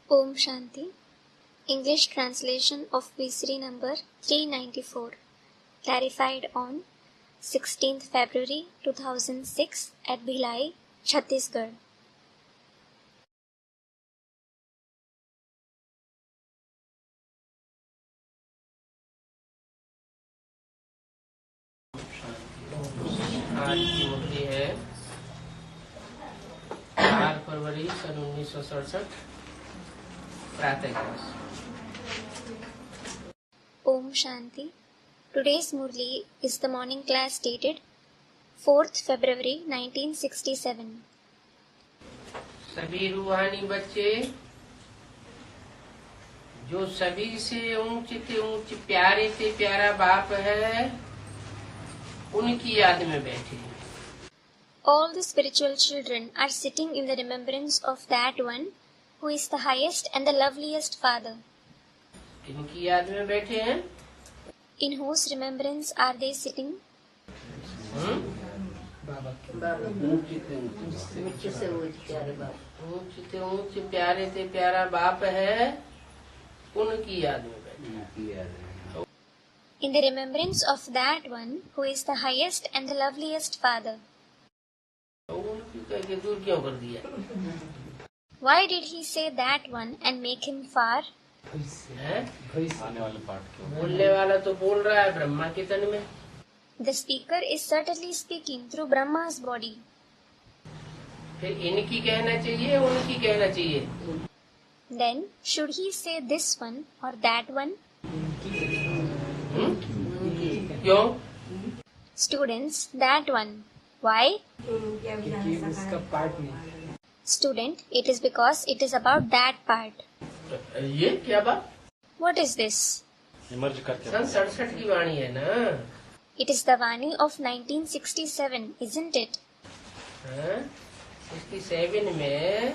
Om Shanti. English translation of Visri number 394. Clarified on 16th February 2006 at Bhilai, Chhattisgarh. आज की मुरली है 4 फरवरी सन 1967 प्रातः class. Om Shanti. Today's Murli is the morning class dated 4th February 1967. सभी रूहानी बच्चे जो सभी से ऊंच प्यारे से प्यारा बाप है, उनकी याद में बैठे हैं। All the spiritual children are sitting in the remembrance of that one who is the highest and the loveliest Father. इनकी याद में बैठे हैं। In whose remembrance are they sitting? ऊंच प्यारे से प्यारा बाप है, उनकी याद में बैठे हैं। In the remembrance of that one who is the highest and the loveliest Father. उनकी कह के दूर क्यों कर दिया? Why did he say that one and make him far? बोलने वाला तो बोल रहा है ब्रह्मा के तन में। The speaker is certainly speaking through Brahma's body. फिर इनकी कहना चाहिए, उनकी कहना चाहिए। Then should he say this one or that one? क्यों? Students, that one. Why? उसका पार्ट नहीं। Student, it is because it is about that part. ये क्या बात? What is this? सन 67 की वाणी है ना। It is the Vani of 1967, isn't it? 67 में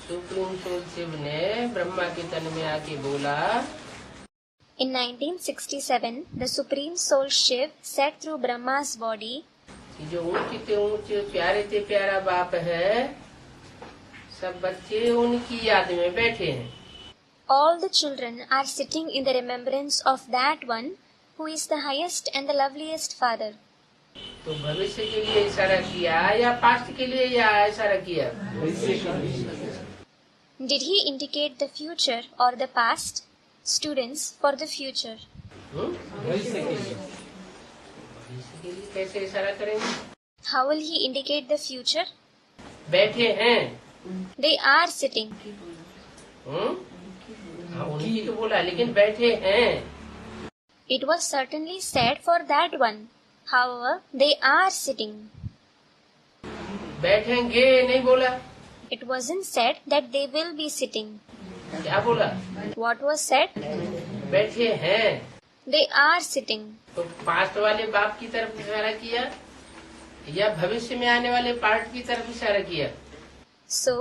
सुप्रीम सोल शिव ने ब्रह्मा के तन में आके बोला। In 1967, the Supreme Soul Shiv said through Brahma's body, कि जो ऊंच प्यारे से प्यारा बाप है, सब बच्चे उनकी याद में बैठे हैं। all the children are sitting in the remembrance of that one who is the highest and the loveliest Father. तो भविष्य के लिए इशारा किया या पास्ट के लिए या इशारा किया? Did he indicate the future or the past? Students, for the future. भविष्य के लिए कैसे इशारा करेंगे? How will he indicate the future? बैठे हैं। They are sitting. हाँ, उनकी तो बोला, लेकिन बैठे हैं। It was certainly said for that one. However, they are sitting. बैठेंगे नहीं बोला। It wasn't said that they will be sitting. क्या बोला? What was said? बैठे हैं। They are sitting. तो पास्ट वाले बाप की तरफ इशारा किया या भविष्य में आने वाले पार्ट की तरफ इशारा किया? So,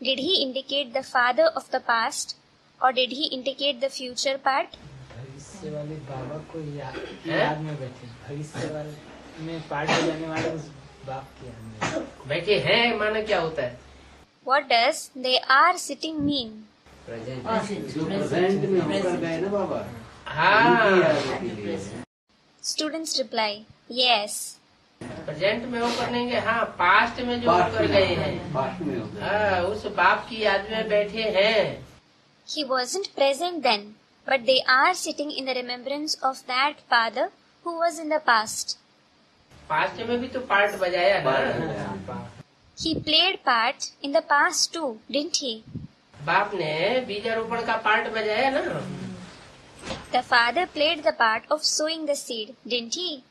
did he indicate the father of the past or did he indicate the future part? भविष्य वाले बाबा को याद में बैठे, भविष्य वाले में पार्ट हो जाने वाले उस बाप के याद में बैठे हैं माना क्या होता है? What does they are sitting mean? Present में होकर गए ना बाबा। हाँ, Students reply, yes. प्रेजेंट में होकर नहीं गए, हाँ पास्ट में जो होकर गए हैं, पास्ट में होकर। हाँ उस बाप की याद में बैठे हैं। He wasn't present then, but they are sitting in the remembrance of that father who was in the past. Past में भी तो पार्ट बजाया ना। He played part in the past too, didn't he? बाप ने बीजारोपण का पार्ट बजाया ना। The father played the part of sowing the seed, didn't he?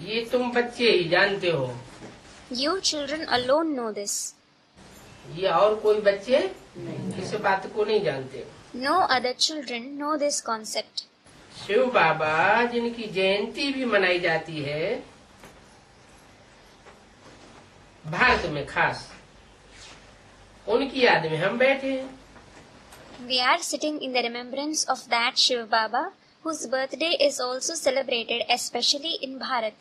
ये तुम बच्चे ही जानते हो। You children alone know this. ये और कोई बच्चे इस बात को नहीं जानते। No other children know this concept. Shiv बाबा जिनकी जयंती भी मनाई जाती है भारत में खास, उनकी याद में हम बैठे हैं। We are sitting in the remembrance of that Shiv Baba whose birthday is also celebrated especially in Bharat.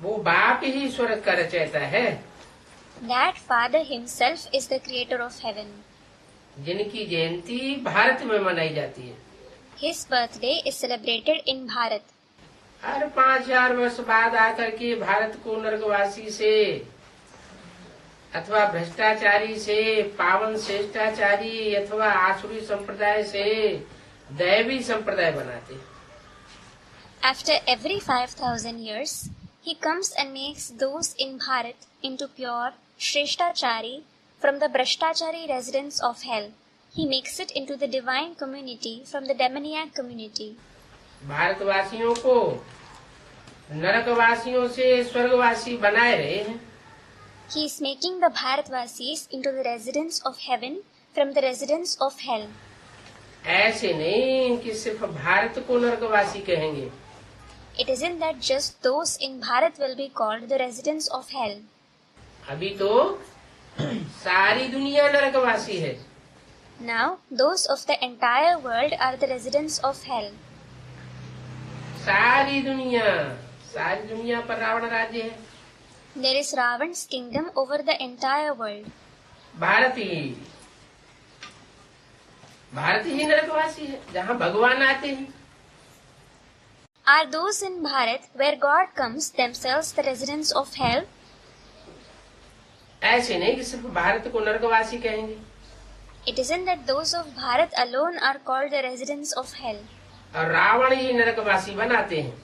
वो बाप ही स्वर्ग का रचयिता है। That Father himself is the creator of heaven. जिनकी जयंती भारत में मनाई जाती है। His birthday is celebrated in Bharat. हर 5000 वर्ष बाद आकर के भारत को नरकवासी से अथवा भ्रष्टाचारी से, पावन श्रेष्ठाचारी अथवा आसुरी संप्रदाय से दैवी संप्रदाय बनाते हैं। After every 5,000 years, he comes and makes those in Bharat into pure Shrestachari from the Brashtachari residents of hell. He makes it into the divine community from the demoniac community. भारतवासियों को नरकवासियों से स्वर्गवासी बनाए रहे हैं। He is making the Bharatvasis into the residents of heaven from the residents of hell. ऐसे नहीं कि सिर्फ भारत को नरकवासी कहेंगे। It isn't that just those in Bharat will be called the residents of hell. अभी तो सारी दुनिया नरकवासी है। Now, those of the entire world are the residents of hell. सारी दुनिया पर रावण राज्य है। There is Ravan's kingdom over the entire world. Bharat ही नरकवासी है, जहाँ भगवान आते हैं। Are those in Bharat where God comes themselves the residents of hell? ऐसे नहीं कि सिर्फ भारत को नरकवासी कहेंगे। It isn't that those of Bharat alone are called the residents of hell. और रावण ही नरकवासी बनाते हैं।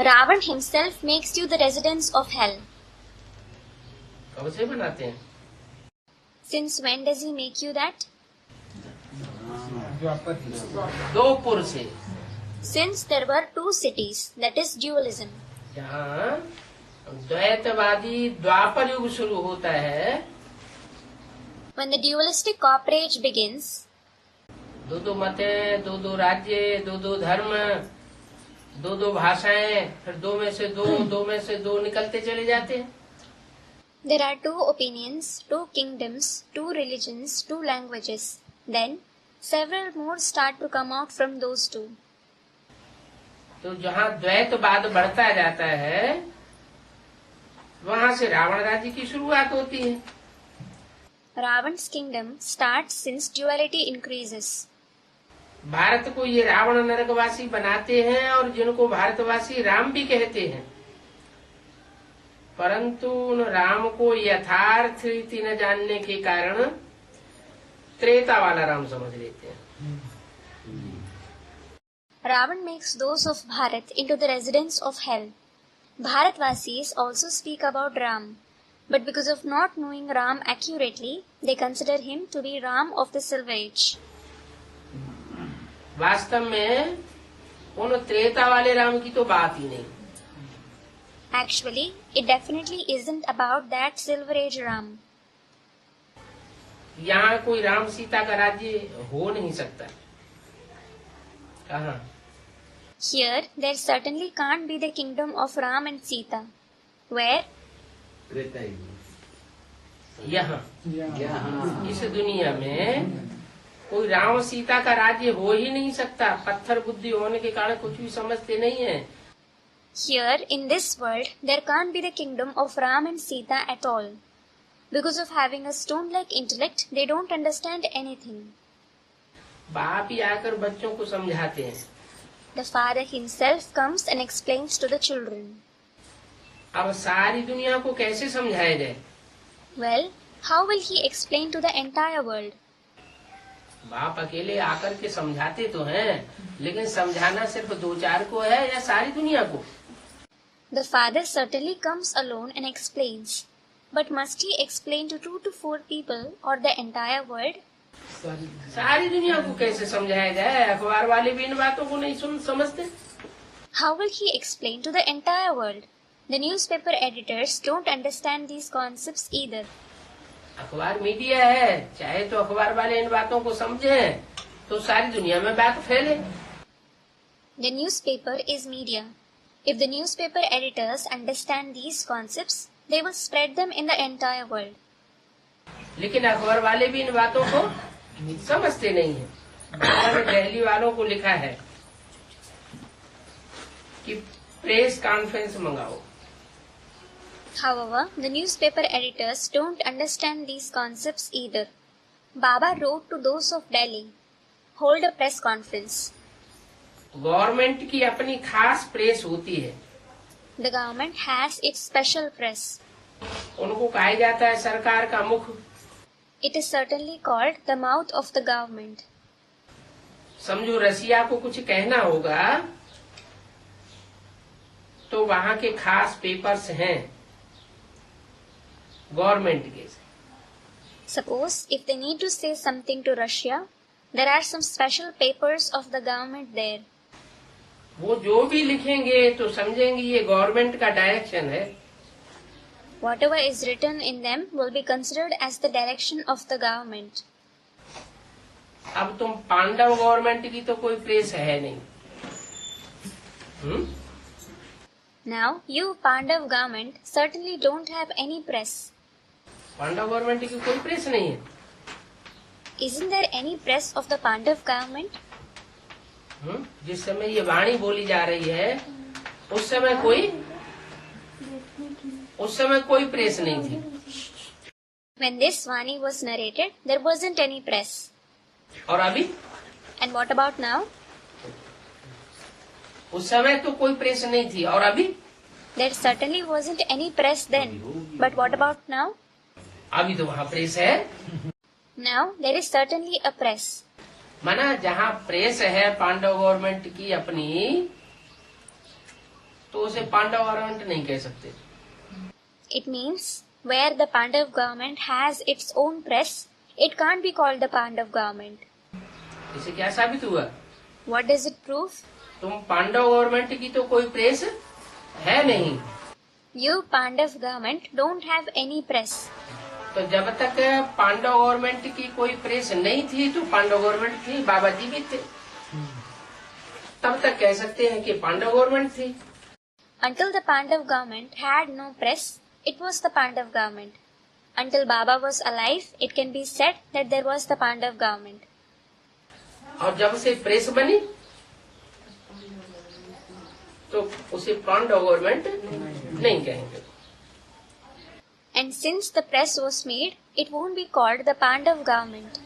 Ravan himself makes you the residents of hell. कब से बनाते हैं? Since when does he make you that? द्वापर से। Since there were two cities, that is dualism. जहाँ द्वैतवादी द्वापर युग शुरू होता है, When the dualistic cooperage begins, दो मतें, दो राज्य, दो धर्म, दो भाषाएं, फिर दो में से दो निकलते चले जाते हैं। there are two opinions, two kingdoms, two religions, two languages. Then, several more start to come out from those two. तो जहाँ द्वैतवाद बढ़ता जाता है, वहाँ से रावण राज्य की शुरुआत होती है। Ravan's kingdom starts since duality increases. Bharat को ये रावण नरकवासी बनाते हैं और जिनको भारतवासी राम भी कहते हैं, परंतु उन राम को यथार्थ रीति न जानने के कारण त्रेता वाला राम समझ लेते हैं। Ravan makes those of Bharat into the residents of hell. Bharatvasis also speak about Ram, but because of not knowing Ram accurately, they consider him to be Ram of the Silver Age. वास्तव में उन त्रेता वाले राम की तो बात ही नहीं। Actually, it definitely isn't about that Silver Age Ram. यहाँ कोई राम सीता का राज्य हो नहीं सकता। कहाँ? Here, there certainly can't be the kingdom of Ram and Sita. Where? यहाँ इस दुनिया में कोई राम सीता का राज्य हो ही नहीं सकता। पत्थर बुद्धि होने के कारण कुछ भी समझते नहीं है। Here, in this world, there can't be the kingdom of Ram and Sita at all. Because of having a stone-like intellect, they don't understand anything. बाप ही आकर बच्चों को समझाते हैं। The father himself comes and explains to the children. अब सारी दुनिया को कैसे समझाया जाए? Well, how will he explain to the entire world? बाप अकेले आकर के समझाते तो हैं, लेकिन समझाना सिर्फ 2-4 को है या सारी दुनिया को? The father certainly comes alone and explains. But must he explain to 2 to 4 people or the entire world? सारी दुनिया को कैसे समझाया जाए? अखबार वाले भी इन बातों को नहीं समझते। How will he explain to the entire world? The newspaper editors don't understand these concepts either. अखबार मीडिया है, चाहे तो अखबार वाले इन बातों को समझें तो सारी दुनिया में बात फैले। The newspaper is media. If the newspaper editors understand these concepts, they will spread them in the entire world. लेकिन अखबार वाले भी इन बातों को समझते नहीं है। दिल्ली वालों को लिखा है कि प्रेस कॉन्फ्रेंस मंगाओ। However, the newspaper editors don't understand these concepts either. Baba wrote to those of Delhi, hold a press conference. Government की अपनी खास प्रेस होती है, The government has its special press. उनको कहा जाता है सरकार का मुख. It is certainly called the mouth of the government. समझो रसिया को कुछ कहना होगा तो वहाँ के खास पेपर्स हैं गवर्नमेंट के. Suppose if they need to say something to Russia, there are some special papers of the government there. वो जो भी लिखेंगे तो समझेंगे ये गवर्नमेंट का डायरेक्शन है. Whatever is written in them will be considered as the direction of the government. अब तुम पांडव गवर्नमेंट की तो कोई प्रेस है नहीं. Now, you Pandav government certainly don't have any press. Pandav government की कोई प्रेस नहीं है. Isn't there any press of the Pandav government? जिस समय ये वाणी बोली जा रही है उस समय कोई प्रेस नहीं थी. When this Vani was narrated, there wasn't any press. और अभी? And what about now? उस समय तो कोई प्रेस नहीं थी. और अभी? There certainly wasn't any press then. But what about now? अभी तो वहाँ प्रेस है. Now, there is certainly a press. माना जहाँ प्रेस है पांडव गवर्नमेंट की अपनी, तो उसे पांडव गवर्नमेंट नहीं कह सकते. It means, where the Pandav government has its own press, it can't be called the Pandav government. इसे क्या साबित हुआ? What does it prove? तुम पांडव गवर्नमेंट की तो कोई प्रेस है नहीं. You Pandav government don't have any press. तो जब तक पांडव गवर्नमेंट की कोई प्रेस नहीं थी तो पांडव गवर्नमेंट थी, बाबा जी भी थे, तब तक कह सकते हैं कि पांडव गवर्नमेंट थी. Until the Pandav government had no press, it was the Pandav government. Until Baba was alive, it can be said that there was the Pandav government. और जब से प्रेस बनी तो उसे पांडव गवर्नमेंट नहीं कहेंगे. And since the press was made, it won't be called the Pandav government.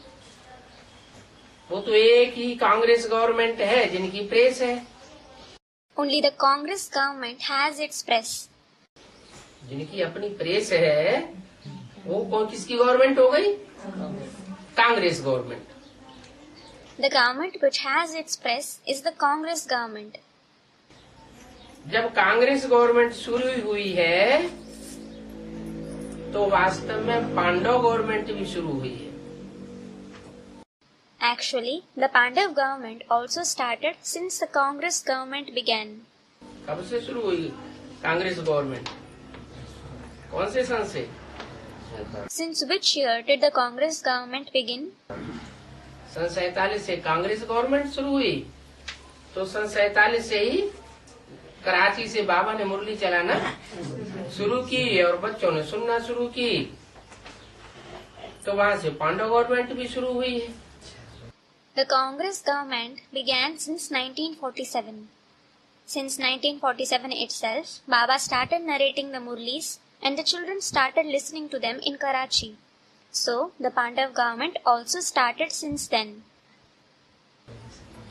वो तो एक ही कांग्रेस गवर्नमेंट है जिनकी प्रेस है. Only the Congress government has its press. जिनकी अपनी प्रेस है वो कौन किसकी गवर्नमेंट हो गई? Congress government. The government which has its press is the Congress government. जब कांग्रेस गवर्नमेंट शुरू हुई है तो वास्तव में पांडव गवर्नमेंट भी शुरू हुई है. Actually, the Pandav government also started since the Congress government began. कब से शुरू हुई कांग्रेस गवर्नमेंट? कौन से सन से? Since which year did the Congress government begin? सन 47 से कांग्रेस गवर्नमेंट शुरू हुई. तो सन 47 से ही कराची से बाबा ने मुरली चलाना शुरू की और बच्चों ने सुनना शुरू की, तो वहाँ से पांडव गवर्नमेंट भी शुरू हुई है. The Congress government began since 1947. Since 1947 itself, Baba started narrating the Murlis and the children started listening to them in Karachi. So, the Pandav government also started since then.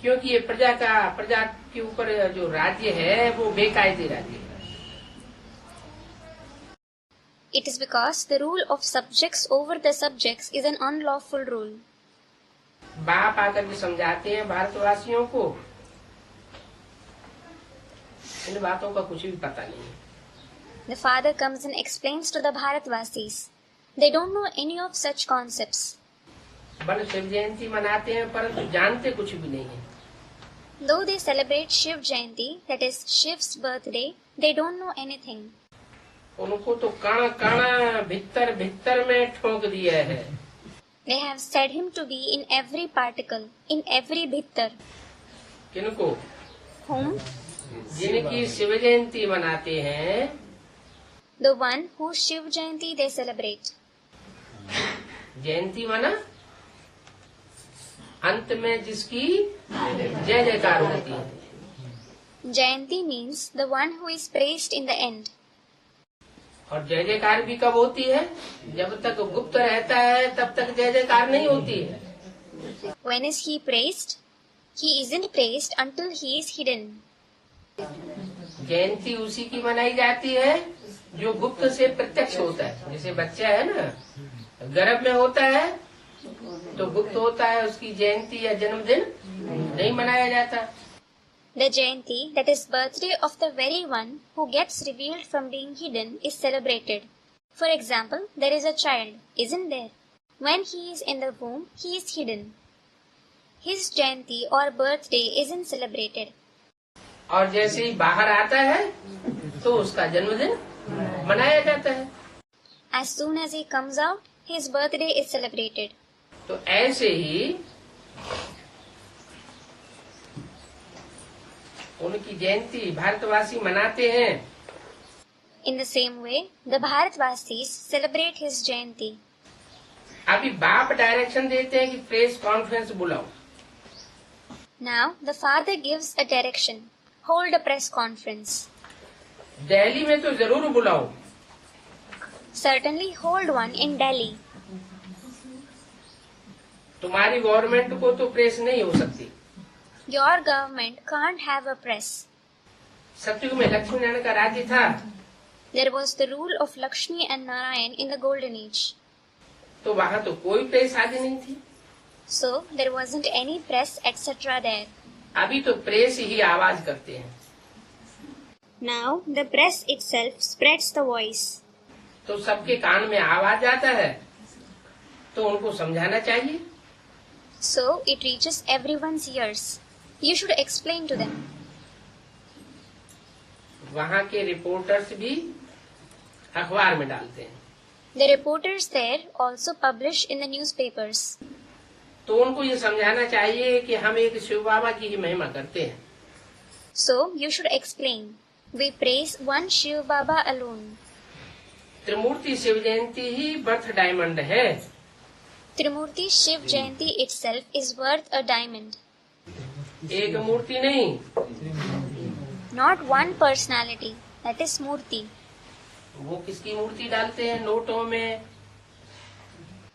क्योंकि ये प्रजा के ऊपर जो राज्य है वो बेकायदे राज्य है. It is because the rule of subjects over the subjects is an unlawful rule. बाप आकर के समझाते हैं भारतवासियों को, इन बातों का कुछ भी पता नहीं है. The father comes and explains to the Bharatvasis. They don't know any of such concepts. बल शिव जयंती मनाते हैं परंतु जानते कुछ भी नहीं है. Though they celebrate Shiv Jayanti, that is Shiv's birthday, they don't know anything. उनको तो कण कण भीतर में ठोक दिया है. They have said him to be in every particle, in every bhittar. किनको? Whom? जिनकी शिव जयंती मनाते हैं. The one whose Shiv Jayanti they celebrate. जयंती माना अंत में जिसकी जय जयकार होती है. Jayanti means the one who is praised in the end. और जय जयकार भी कब होती है? जब तक गुप्त रहता है तब तक जय जयकार नहीं होती है। When is he praised? He isn't praised until he is hidden. जयंती उसी की मनाई जाती है जो गुप्त से प्रत्यक्ष होता है। जैसे बच्चा है ना, गर्भ में होता है तो गुप्त होता है, उसकी जयंती या जन्मदिन नहीं मनाया जाता। The Jayanti, that is birthday of the very one who gets revealed from being hidden, is celebrated. For example, there is a child, isn't there? When he is in the womb, he is hidden. His Jayanti or birthday isn't celebrated. और जैसे ही बाहर आता है तो उसका जन्मदिन मनाया जाता है। As soon as he comes out, his birthday is celebrated. तो ऐसे ही उनकी जयंती भारतवासी मनाते हैं। In the same way, the Bharatvasis celebrate his Jayanti. अभी बाप डायरेक्शन देते हैं कि प्रेस कॉन्फ्रेंस बुलाओ। Now, the father gives a direction. Hold a press conference. Delhi में तो जरूर बुलाओ। Certainly hold one in Delhi. तुम्हारी गवर्नमेंट को तो प्रेस नहीं हो सकती। Your government can't have a press. सतयुग में लक्ष्मी नारायण का राज्य था। There was the rule of Lakshmi and Narayan in the golden age. तो वहाँ तो कोई प्रेस आदि नहीं थी। So, there wasn't any press etc. there. अभी तो प्रेस ही आवाज करते हैं। Now, the press itself spreads the voice. तो सबके कान में आवाज आता है तो उनको समझाना चाहिए। So, it reaches everyone's ears. You should explain to them. वहाँ के रिपोर्टर्स भी अखबार में डालते हैं। The reporters there also publish in the newspapers. तो उनको ये समझाना चाहिए कि हम एक शिव बाबा की ही महिमा करते हैं। So, you should explain. We praise one Shiv Baba alone. Trimurti Shiv Jayanti he birth diamond है। Trimurti Shiv Jayanti itself is worth a diamond. एक मूर्ति नहीं। Not one personality, that is Murti. वो किसकी मूर्ति डालते हैं नोटों में?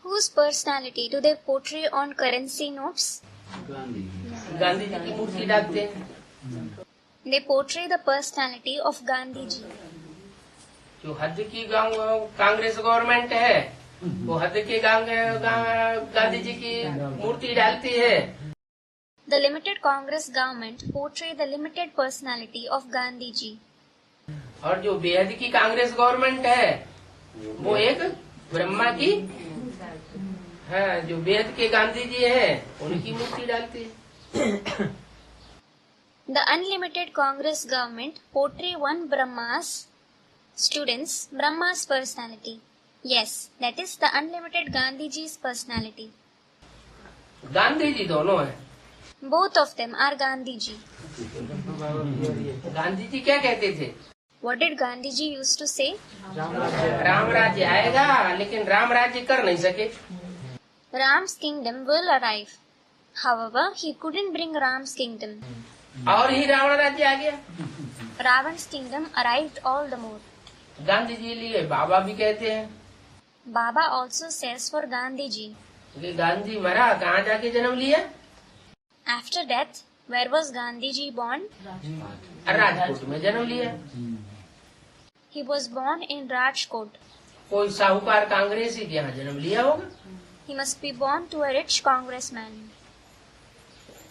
Whose personality do they portray on currency notes? Gandhi ji की मूर्ति डालते हैं। They portray the personality of Gandhi ji. जो हद की कांग्रेस गवर्नमेंट है वो हद के गांधी जी की मूर्ति डालती है। The limited Congress government portray the limited personality of Gandhi ji. और जो बेहद की कांग्रेस गवर्नमेंट है वो एक ब्रह्मा की, हाँ, जो बेहद के गांधी जी हैं उनकी मूर्ति डालती है। The unlimited Congress government portray one Brahma's students, Brahma's personality. Yes, that is the unlimited Gandhi ji's personality. Gandhi ji दोनों हैं। Both of them are Gandhi ji. Gandhi ji क्या कहते थे? What did Gandhi ji used to say? Ram राज्य आएगा लेकिन राम राज्य कर नहीं सके। Ram's kingdom will arrive. However, he couldn't bring Ram's kingdom. और ही रावण राज्य आ गया। Ravan's kingdom arrived all the more. Gandhi ji लिए बाबा भी कहते हैं। Baba also says for Gandhi ji. कि गांधी मरा कहाँ जाके जन्म लिया? After death, where was Gandhi ji born? Rajkot में जन्म लिया। He was born in Rajkot. कोई साहूकार कांग्रेसी के यहाँ जन्म लिया होगा। He must be born to a rich congressman.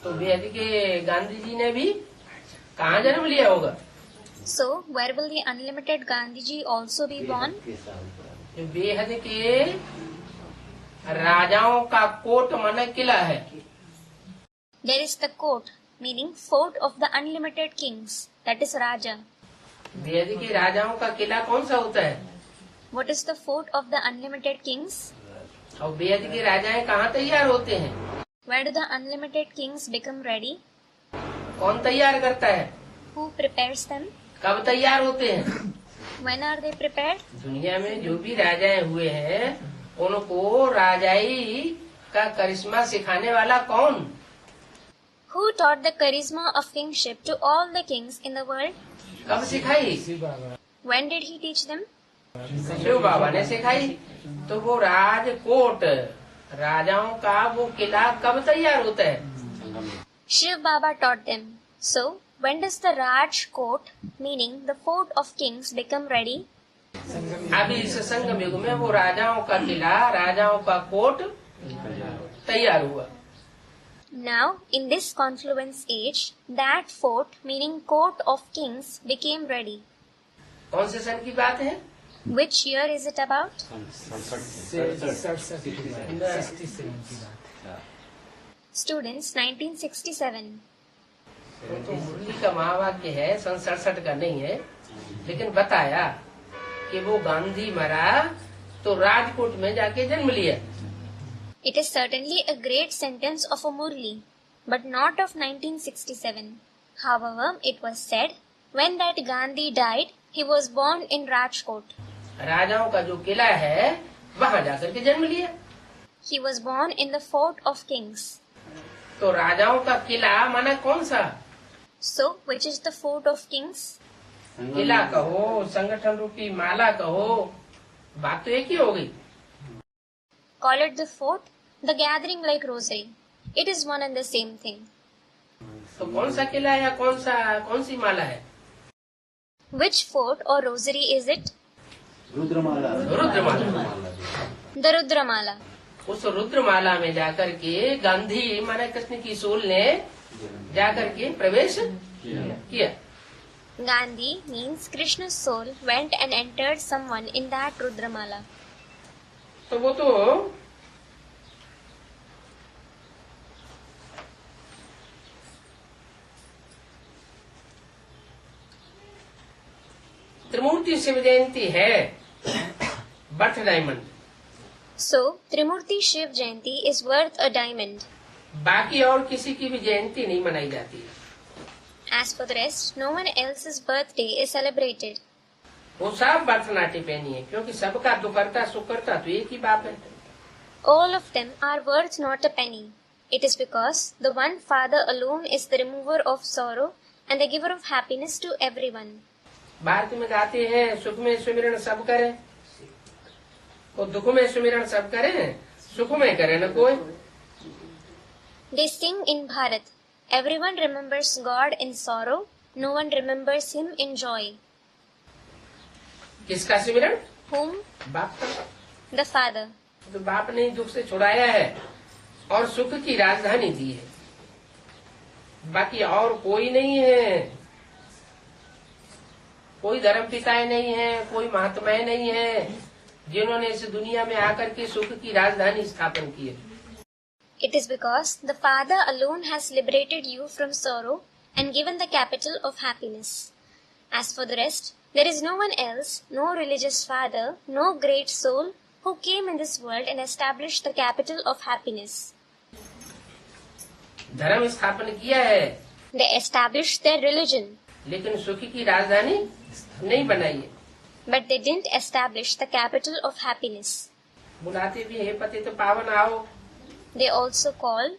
तो बेहद के गांधी जी ने भी कहाँ जन्म लिया होगा? So, where will the unlimited Gandhi ji also be born? जो बेहद के राजाओं का कोट माने किला है। There is the court, meaning fort of the unlimited kings, that is Raja. बेहद के राजाओं का किला कौन सा होता है? What is the fort of the unlimited kings? और बेहद के राजाएं कहाँ तैयार होते हैं? Where do the unlimited kings become ready? कौन तैयार करता है? Who prepares them? कब तैयार होते हैं? When are they prepared? दुनिया में जो भी राजाएं हुए हैं उनको राजाई का करिश्मा सिखाने वाला कौन? Who taught the charisma of kingship to all the kings in the world? कब सिखाई? शिव बाबा। When did he teach them? Shiv बाबा ने सिखाई। तो वो राजकोट, राजाओं का वो किला कब तैयार होता है? Shiv Baba taught them. So, when does the Raj court, meaning the fort of kings, become ready? अभी इस संगम युग में वो राजाओं का किला, राजाओं का कोट तैयार हुआ। Now, in this confluence age, that fort, meaning court of kings, became ready. कौन से सन की बात है? Which year is it about? 67 की बात। Students, 1967. तो मुरली का महावाक्य है, सन 67 का नहीं है, लेकिन बताया कि वो गांधी मरा तो राजकोट में जाके जन्म लिया। It is certainly a great sentence of a Murli, but not of 1967. However, it was said, when that Gandhi died, he was born in Rajkot. राजाओं का जो किला है वहाँ जाकर के जन्म लिया। He was born in the fort of kings. तो राजाओं का किला माना कौन सा? So, which is the fort of kings? किला कहो, संगठन रूपी माला कहो, बात तो एक ही हो गई। Call it the fort, the gathering like rosary. It is one and the same thing. तो कौन सा किला है या कौन सी माला है? Which fort or rosary is it? Rudramala. The Rudramala. उस रुद्रमाला में जाकर के गांधी माना कृष्ण की सूल ने जाकर के प्रवेश किया। Gandhi means Krishna's soul went and entered someone in that Rudramala. तो वो तो त्रिमूर्ति शिव जयंती है, birth diamond. So, Trimurti Shiv Jayanti is worth a diamond. बाकी और किसी की भी जयंती नहीं मनाई जाती। As for the rest, no one else's birthday is celebrated. वो सब बर्थनाटी पहनी है, क्योंकि सबका दुखरता सुखरता तो एक ही बाप है। All of them are worth not a penny. It is because the one Father alone is the remover of sorrow and the giver of happiness to everyone. Bharat में गाते हैं, सुख में सुमिरन सब करे, वो दुख में सुमिरन सब करे, सुख में करे न कोई। They sing in Bharat, everyone remembers God in sorrow, no one remembers him in joy. किसका सुमिरन? Whom? बाप का। The Father. तो बाप ने दुख से छुड़ाया है और सुख की राजधानी दी है, बाकी और कोई नहीं है। कोई धर्म पिताएं नहीं है, कोई महात्माएं नहीं है जिन्होंने इस दुनिया में आकर के सुख की राजधानी स्थापन की है। It is because the Father alone has liberated you from sorrow and given the capital of happiness. As for the rest, there is no one else, no religious father, no great soul who came in this world and established the capital of happiness. धर्म स्थापन किया है, They established their religion, लेकिन सुख की राजधानी नहीं बनाई है। but they didn't establish the capital of happiness. बुलाते भी हे पतित पावन आओ, They also call,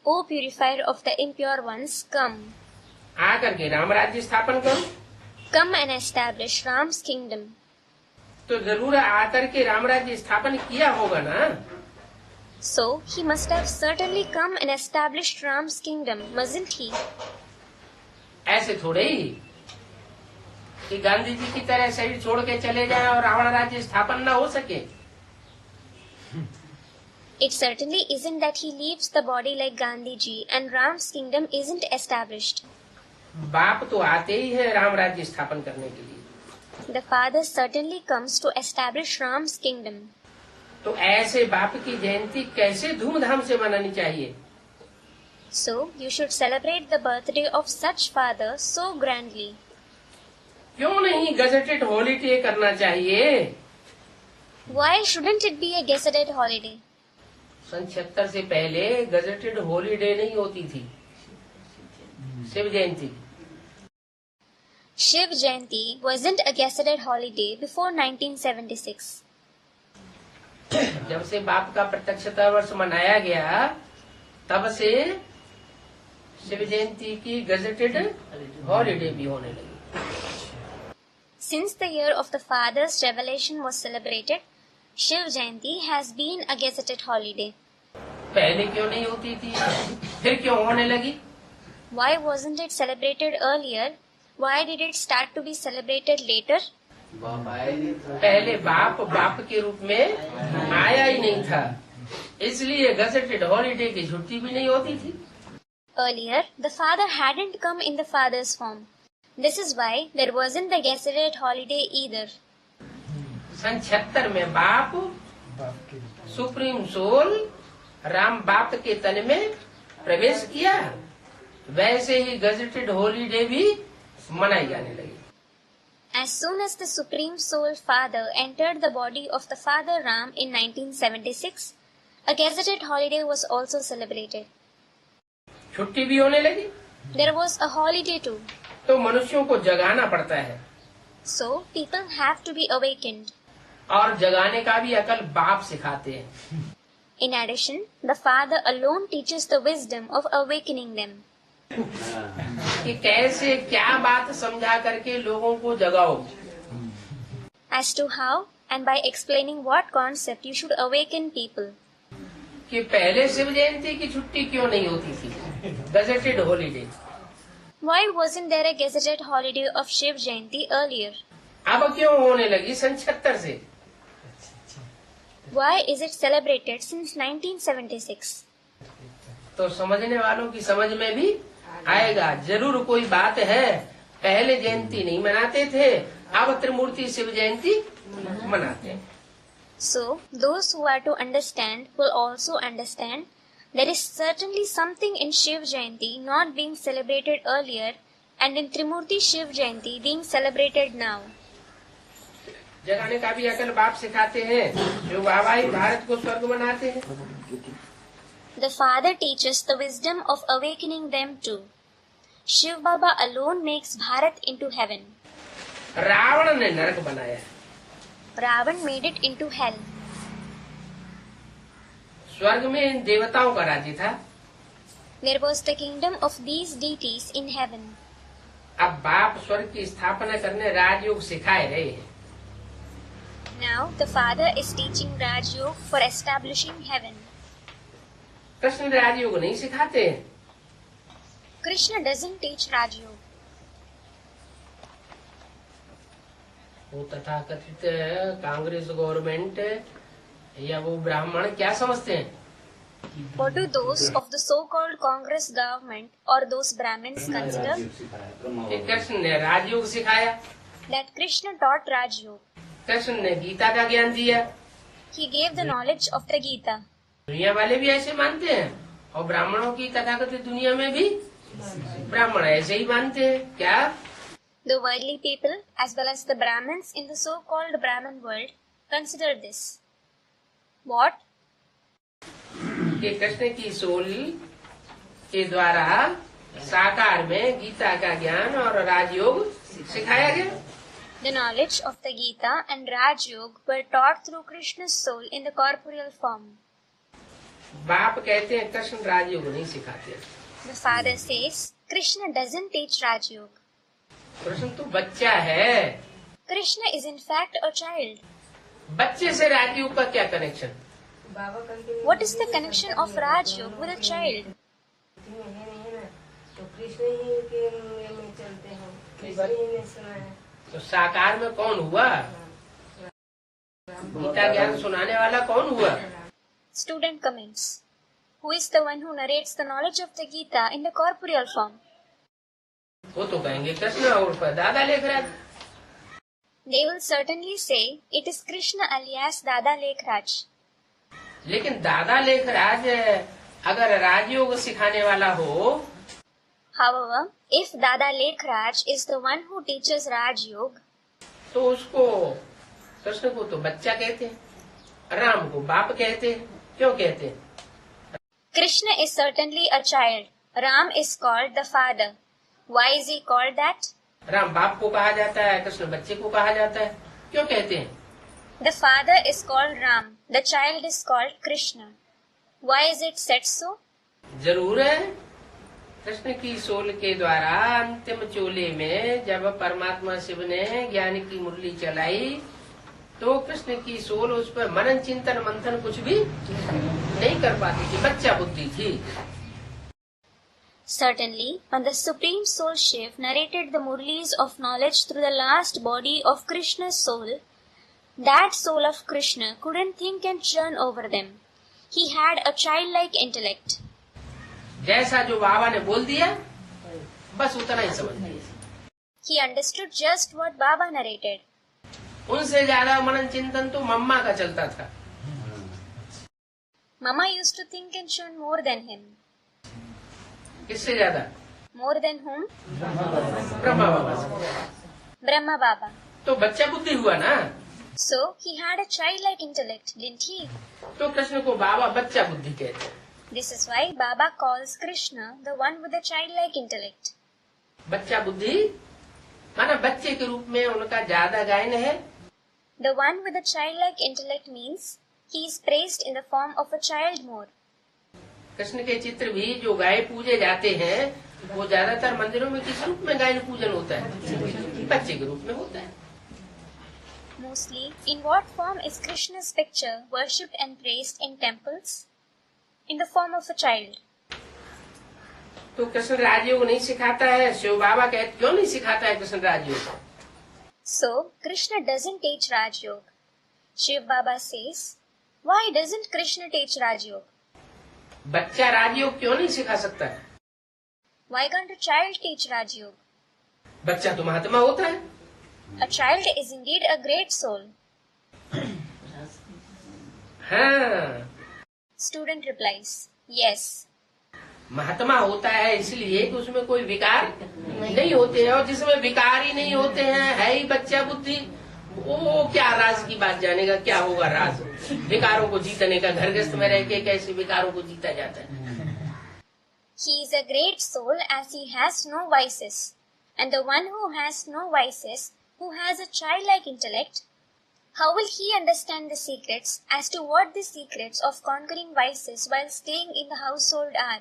O purifier of the impure ones, come. आकर के राम राज्य स्थापन करो। Come and establish Ram's kingdom. तो जरूर आकर के राम राज्य स्थापन किया होगा ना। So, he must have certainly come and established Ram's kingdom, mustn't he? ऐसे थोड़े ही कि गांधी जी की तरह शरीर छोड़ के चले जाए और रावण राज्य स्थापन न हो सके। It certainly isn't that he leaves the body like Gandhi ji and Ram's kingdom isn't established. बाप तो आते ही है राम राज्य स्थापन करने के लिए। The Father certainly comes to establish Ram's kingdom. तो ऐसे बाप की जयंती कैसे धूमधाम से मनानी चाहिए? So, you should celebrate the birthday of such Father so grandly. क्यों नहीं गजेटेड हॉलीडे करना चाहिए? Why shouldn't it be a gazetted holiday? सन 76 से पहले गजेटेड हॉलीडे नहीं होती थी Shiv Jayanti. Shiv Jayanti wasn't a gazetted holiday before 1976. जब से बाप का प्रत्यक्षता वर्ष मनाया गया, तब से शिव जयंती की गजेटेड हॉलीडे भी होने लगी। Since the year of the Father's revelation was celebrated, Shiv Jayanti has been a gazetted holiday. पहले क्यों नहीं होती थी, फिर क्यों होने लगी? Why wasn't it celebrated earlier? Why did it start to be celebrated later? पहले बाप के रूप में आया ही नहीं था, इसलिए गजेटेड हॉलीडे की छुट्टी भी नहीं होती थी। Earlier, the Father hadn't come in the Father's form. This is why there wasn't the gazetted holiday either. सन 76 में बाप सुप्रीम सोल राम बाप के तन में प्रवेश किया, वैसे ही गजेटेड हॉलीडे भी मनाई जाने लगी। As soon as the Supreme Soul Father entered the body of the Father Ram in 1976, a gazetted holiday was also celebrated. छुट्टी भी होने लगी, There was a holiday too. तो मनुष्यों को जगाना पड़ता है, So people have to be awakened. और जगाने का भी अकल बाप सिखाते हैं। In addition, the Father alone teaches the wisdom of awakening them. कि कैसे क्या बात समझा करके लोगों को जगाओ, As to how and by explaining what concept you should awaken people. कि पहले शिव जयंती की छुट्टी क्यों नहीं होती थी, gazetted holiday. Why wasn't there a gazetted holiday of Shiv Jayanti earlier? अब क्यों होने लगी सन 76 से? Why is it celebrated since 1976? तो समझने वालों की समझ में भी आएगा, जरूर कोई बात है। पहले जयंती नहीं मनाते थे, अब त्रिमूर्ति शिव जयंती मनाते हैं। So, those who are to understand will also understand there is certainly something in Shiv Jayanti not being celebrated earlier and in Trimurti Shiv Jayanti being celebrated now. जगाने का भी अकल बाप सिखाते हैं, जो बाबा ही भारत को स्वर्ग बनाते हैं। The Father teaches the wisdom of awakening them too. Shiv Baba alone makes Bharat into heaven. Ravan ने नरक बनाया, Ravan made it into hell. स्वर्ग में इन देवताओं का राज्य था, There was the kingdom of these deities in heaven. अब बाप स्वर्ग की स्थापना करने राजयोग सिखाए रहे हैं। Now the Father is teaching Raj Yoga for establishing heaven. Krishna राजयोग नहीं सिखाते हैं, Krishna doesn't teach Raj Yoga. वो तथाकथित कांग्रेस गवर्नमेंट या वो ब्राह्मण क्या समझते हैं? What do those of the so-called Congress government or those Brahmins consider? कि कृष्ण ने राजयोग सिखाया, That Krishna taught Raj Yoga. Krishna ने गीता का ज्ञान दिया। He gave the knowledge of the Gita. दुनिया वाले भी ऐसे मानते हैं, और ब्राह्मणों की तथाकथित दुनिया में भी ब्राह्मण ऐसे ही मानते हैं। क्या? The worldly people as well as the Brahmins in the so-called Brahmin world consider this. What? कि कृष्ण की सोल के द्वारा साकार में गीता का ज्ञान और राजयोग सिखाया गया। The knowledge of the Gita and Raj Yoga were taught through Krishna's soul in the corporeal form. बाप कहते हैं कृष्ण राजयोग नहीं सिखाते। The Father says Krishna doesn't teach Raj Yoga. Krishna तो बच्चा है, Krishna is in fact a child. बच्चे से राजयोग का क्या connection? What is the connection of Raj Yoga with a child? तो कृष्ण ही के में चलते हैं, कृष्ण ही ने सुना है। तो साकार में कौन हुआ? गीता ज्ञान सुनाने वाला कौन हुआ? Student comments. Who is the one who narrates the knowledge of the Gita in the corporeal form? वो तो कहेंगे कृष्ण और दादा Lekhraj. They will certainly say it is Krishna alias Dada Lekhraj. लेकिन दादा लेखराज अगर राजयोग सिखाने वाला हो, However, if Dada Lekhraj is the one who teaches Raj Yoga, तो उसको कृष्ण को तो बच्चा कहते हैं, राम को बाप कहते हैं। क्यों कहते हैं? Krishna is certainly a child. Ram is called the father. Why is he called that? Ram बाप को कहा जाता है, कृष्ण बच्चे को कहा जाता है। क्यों कहते हैं? The father is called Ram. The child is called Krishna. Why is it said so? जरूर है कृष्ण की सोल के द्वारा अंतिम चोले में जब परमात्मा शिव ने ज्ञान की मुरली चलाई तो कृष्ण की सोल उस पर मनन चिंतन मंथन कुछ भी नहीं कर पाती थी, बच्चा बुद्धि थी। Certainly, when the Supreme Soul Shiv narrated the Murlis of knowledge through the last body of Krishna's soul, that soul of Krishna couldn't think and churn over them. He had a childlike intellect. जैसा जो बाबा ने बोल दिया बस उतना ही समझ लिया। He understood just what Baba narrated. उनसे ज्यादा मनन चिंतन तो मम्मा का चलता था। Mama used to think and churn more than him. किससे ज्यादा? More than whom? ब्रह्मा बाबा से। Brahma Baba. तो बच्चा बुद्धि हुआ ना। So, he had a childlike intellect, didn't he? तो कृष्ण को बाबा बच्चा बुद्धि कहते हैं। This is why Baba calls Krishna the one with the childlike intellect. बच्चा बुद्धि माना बच्चे के रूप में उनका ज्यादा गायन है। The one with the childlike intellect means he is praised in the form of a child more. Krishna के चित्र भी जो गाय पूजे जाते हैं वो ज्यादातर मंदिरों में किस रूप में गायन पूजन होता है? बच्चे के रूप में होता है। Mostly, in what form is Krishna's picture worshipped and praised in temples? In the form of a child. तो कृष्ण राजयोग नहीं सिखाता है, शिव बाबा कहते क्यों नहीं सिखाता है कृष्ण राजयोग? So, Krishna doesn't teach Raj Yoga. Shiv Baba says, why doesn't Krishna teach Raj Yoga? बच्चा राजयोग क्यों नहीं सिखा सकता है? Why can't a child teach Raj Yoga? बच्चा तो महात्मा होता है। A child is indeed a great soul. हाँ, Student replies, yes. महात्मा होता है इसलिए कि उसमें कोई विकार नहीं होते हैं, और जिसमें विकार ही नहीं होते हैं है ही बच्चा बुद्धि, वो क्या राज की बात जानेगा, क्या होगा राज? विकारों को जीतने का, घर गृहस्थ में रह के कैसे विकारों को जीता जाता है? He is a great soul as he has no vices. And the one who has no vices, who has a childlike intellect, how will he understand the secrets as to what the secrets of conquering vices while staying in the household are?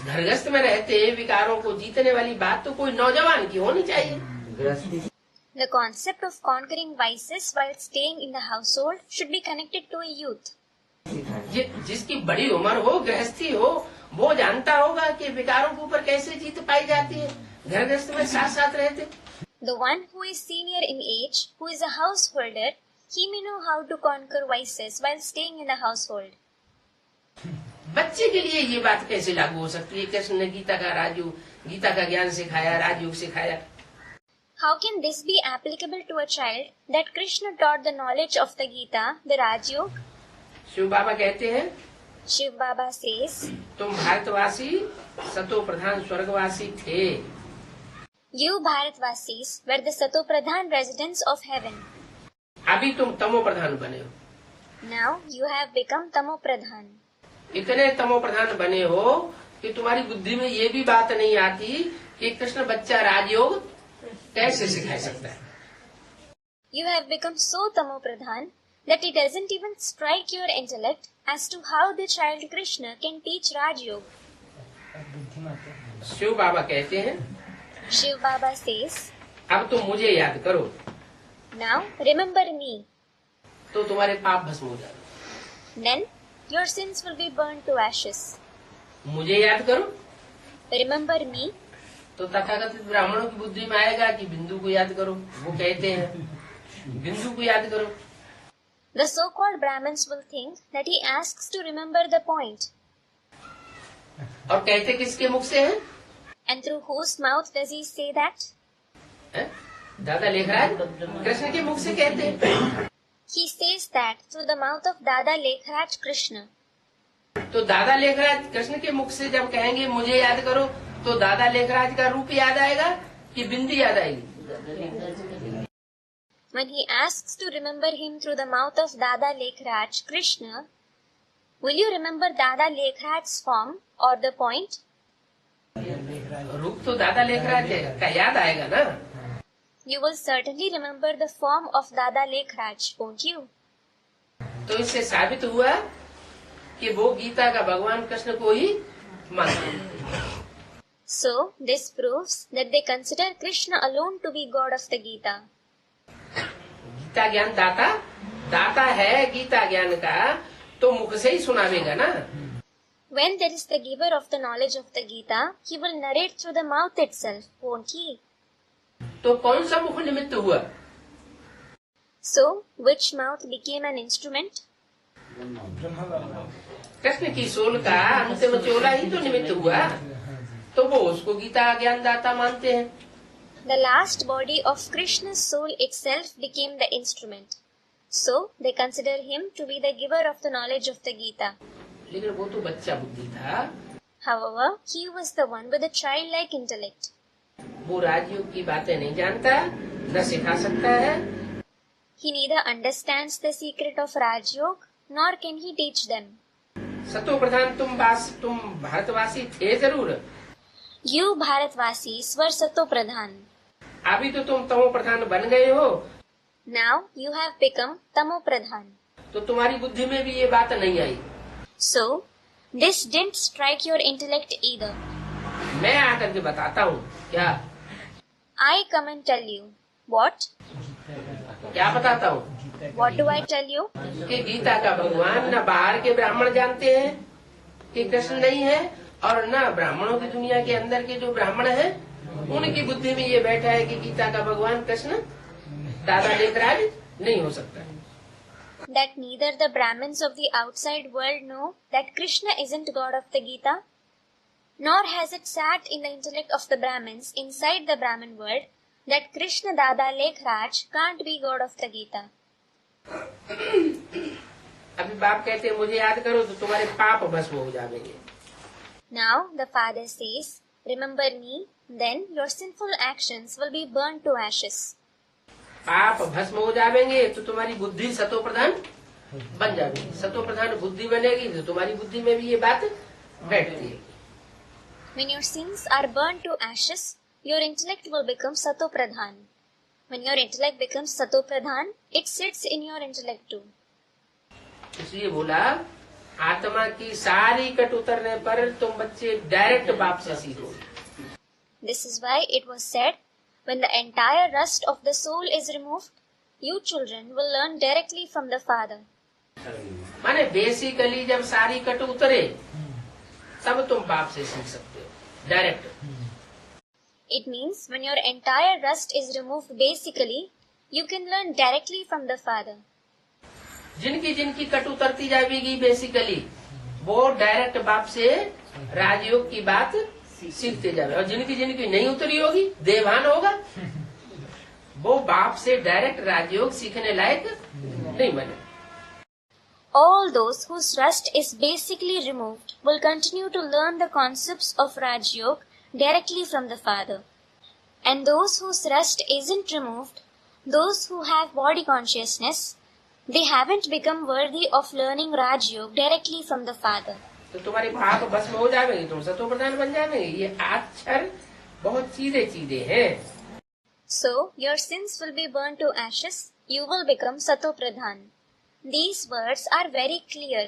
घर गृहस्थ में रहते विकारों को जीतने वाली बात तो कोई नौजवान की होनी चाहिए। The concept of conquering vices while staying in the household should be connected to a youth. जिसकी बड़ी उम्र हो, गृहस्थी हो, वो जानता होगा कि विकारों के ऊपर कैसे जीत पाई जाती है घर गृहस्थ में साथ साथ रहते। The one who is senior in age, who is a householder, he may know how to conquer vices while staying in the household. बच्चे के लिए ये बात कैसे लागू हो सकती है? कृष्ण ने गीता का ज्ञान सिखाया, राजयोग सिखाया। How can this be applicable to a child that Krishna taught the knowledge of the Gita, the Raj Yoga? Shiv बाबा कहते हैं, Shiv Baba says, तुम भारतवासी सतो प्रधान स्वर्गवासी थे। You Bharatvasis were the Sato Pradhan residents of heaven. अभी तुम तमो प्रधान बने हो। Now you have become Tamo Pradhan. इतने तमो प्रधान बने हो कि तुम्हारी बुद्धि में ये भी बात नहीं आती कि कृष्ण बच्चा राजयोग कैसे सिखा सकता है। You have become so Tamo Pradhan that it doesn't even strike your intellect as to how the child Krishna can teach Raj Yoga. Shiv बाबा कहते हैं, Shiv Baba says, अब तुम मुझे याद करो now remember me. तो तुम्हारे पाप भस्म हो जाए। Then your sins will be burned to ashes. मुझे याद करो Remember me. तो तथाकथित ब्राह्मणों की बुद्धि में आएगा कि बिंदु को याद करो। वो कहते हैं बिंदु को याद करो। The so-called Brahmins will think that he asks to remember the point. और कहते किसके मुख से है? And through whose mouth does he say that? दादा लेखराज कृष्ण के मुख से कहते हैं। He says that through the mouth of Dada Lekhraj Krishna. तो दादा लेखराज कृष्ण के मुख से जब कहेंगे मुझे याद करो, तो दादा लेखराज का रूप याद आएगा कि बिंदी याद आएगी? When he asks to remember him through the mouth of Dada Lekhraj Krishna, will you remember Dada Lekhraj's form or the point? रूप तो दादा लेखराज का याद आएगा ना। You will certainly remember the form of Dada Lekhraj, won't you? तो इससे साबित हुआ कि वो गीता का भगवान कृष्ण को ही मानते हैं। So, this proves that they consider Krishna alone to be God of the Gita. Gita ज्ञान दाता है गीता ज्ञान का, तो मुख से ही सुनावेगा ना। When there is the giver of the knowledge of the Gita, he will narrate through the mouth itself, won't he? तो कौन सा मुख निमित्त हुआ? So, which mouth became an instrument? Krishna की सोल का अंतिम चोला ही तो निमित्त हुआ, तो वो उसको गीता ज्ञान दाता मानते हैं। The last body of Krishna's soul itself became the instrument. So, they consider him to be the giver of the knowledge of the Gita. लेकिन वो तो बच्चा बुद्धि था, However, he was the one with a childlike intellect. वो राजयोग की बातें नहीं जानता, न सिखा सकता है। He neither understands the secret of Raj Yoga, nor can he teach them. सतो प्रधान तुम भारतवासी थे जरूर, You Bharatvasis were Sato Pradhan. अभी तो तुम तमो प्रधान बन गए हो, Now you have become Tamo Pradhan. तो तुम्हारी बुद्धि में भी ये बात नहीं आई। So, this didn't strike your intellect either. मैं आकर के बताता हूँ क्या I come and tell you. What? क्या बताता हूँ What do I tell you? कि गीता का भगवान न बाहर के ब्राह्मण जानते हैं कि कृष्ण नहीं है, और न ब्राह्मणों की दुनिया के अंदर के जो ब्राह्मण हैं उनकी बुद्धि में ये बैठा है कि गीता का भगवान कृष्ण दादा लेखराज नहीं हो सकता। That neither the Brahmins of the outside world know that Krishna isn't God of the Gita, nor has it sat in the intellect of the Brahmins inside the Brahmin world that Krishna Dada Lekhraj can't be God of the Gita. अभी बाप कहते हैं मुझे याद करो तो तुम्हारे पाप भस्म हो जाएंगे। Now the father says, remember me, then your sinful actions will be burned to ashes. पाप भस्म हो जाएंगे तो तुम्हारी बुद्धि सतो प्रधान बन जाएगी। सतो प्रधान बुद्धि बनेगी तो तुम्हारी बुद्धि में भी ये बात बैठती है। When your sins are burned to ashes, your intellect will become Sato Pradhan. When your intellect becomes Sato Pradhan, it sits in your intellect too. इसलिए बोला आत्मा की सारी कट उतरने पर तुम बच्चे डायरेक्ट बाप से सीखो। This is why it was said, when the entire rust of the soul is removed, you children will learn directly from the Father. माने बेसिकली जब सारी कट उतरे तब तुम बाप से सीख सकते हो direct. It means when your entire rust is removed basically, you can learn directly from the Father. जिनकी जिनकी कट उतरती जाएगी बेसिकली वो डायरेक्ट बाप से राजयोग की बात सीखते जाए, और जिनकी जिनकी नहीं उतरी होगी देवान होगा वो बाप से डायरेक्ट राजयोग सीखने लायक नहीं बने। All those whose rust is basically removed will continue to learn the concepts of Raj Yoga directly from the Father. And those whose rust isn't removed, those who have body consciousness, they haven't become worthy of learning Raj Yoga directly from the Father. तो तुम्हारे पाप भस्म हो जाएंगे, तुम सतो प्रधान बन जाएंगे। ये अक्षर बहुत सीधे सीधे हैं। So, your sins will be burned to ashes, you will become Sato Pradhan. These words are very clear.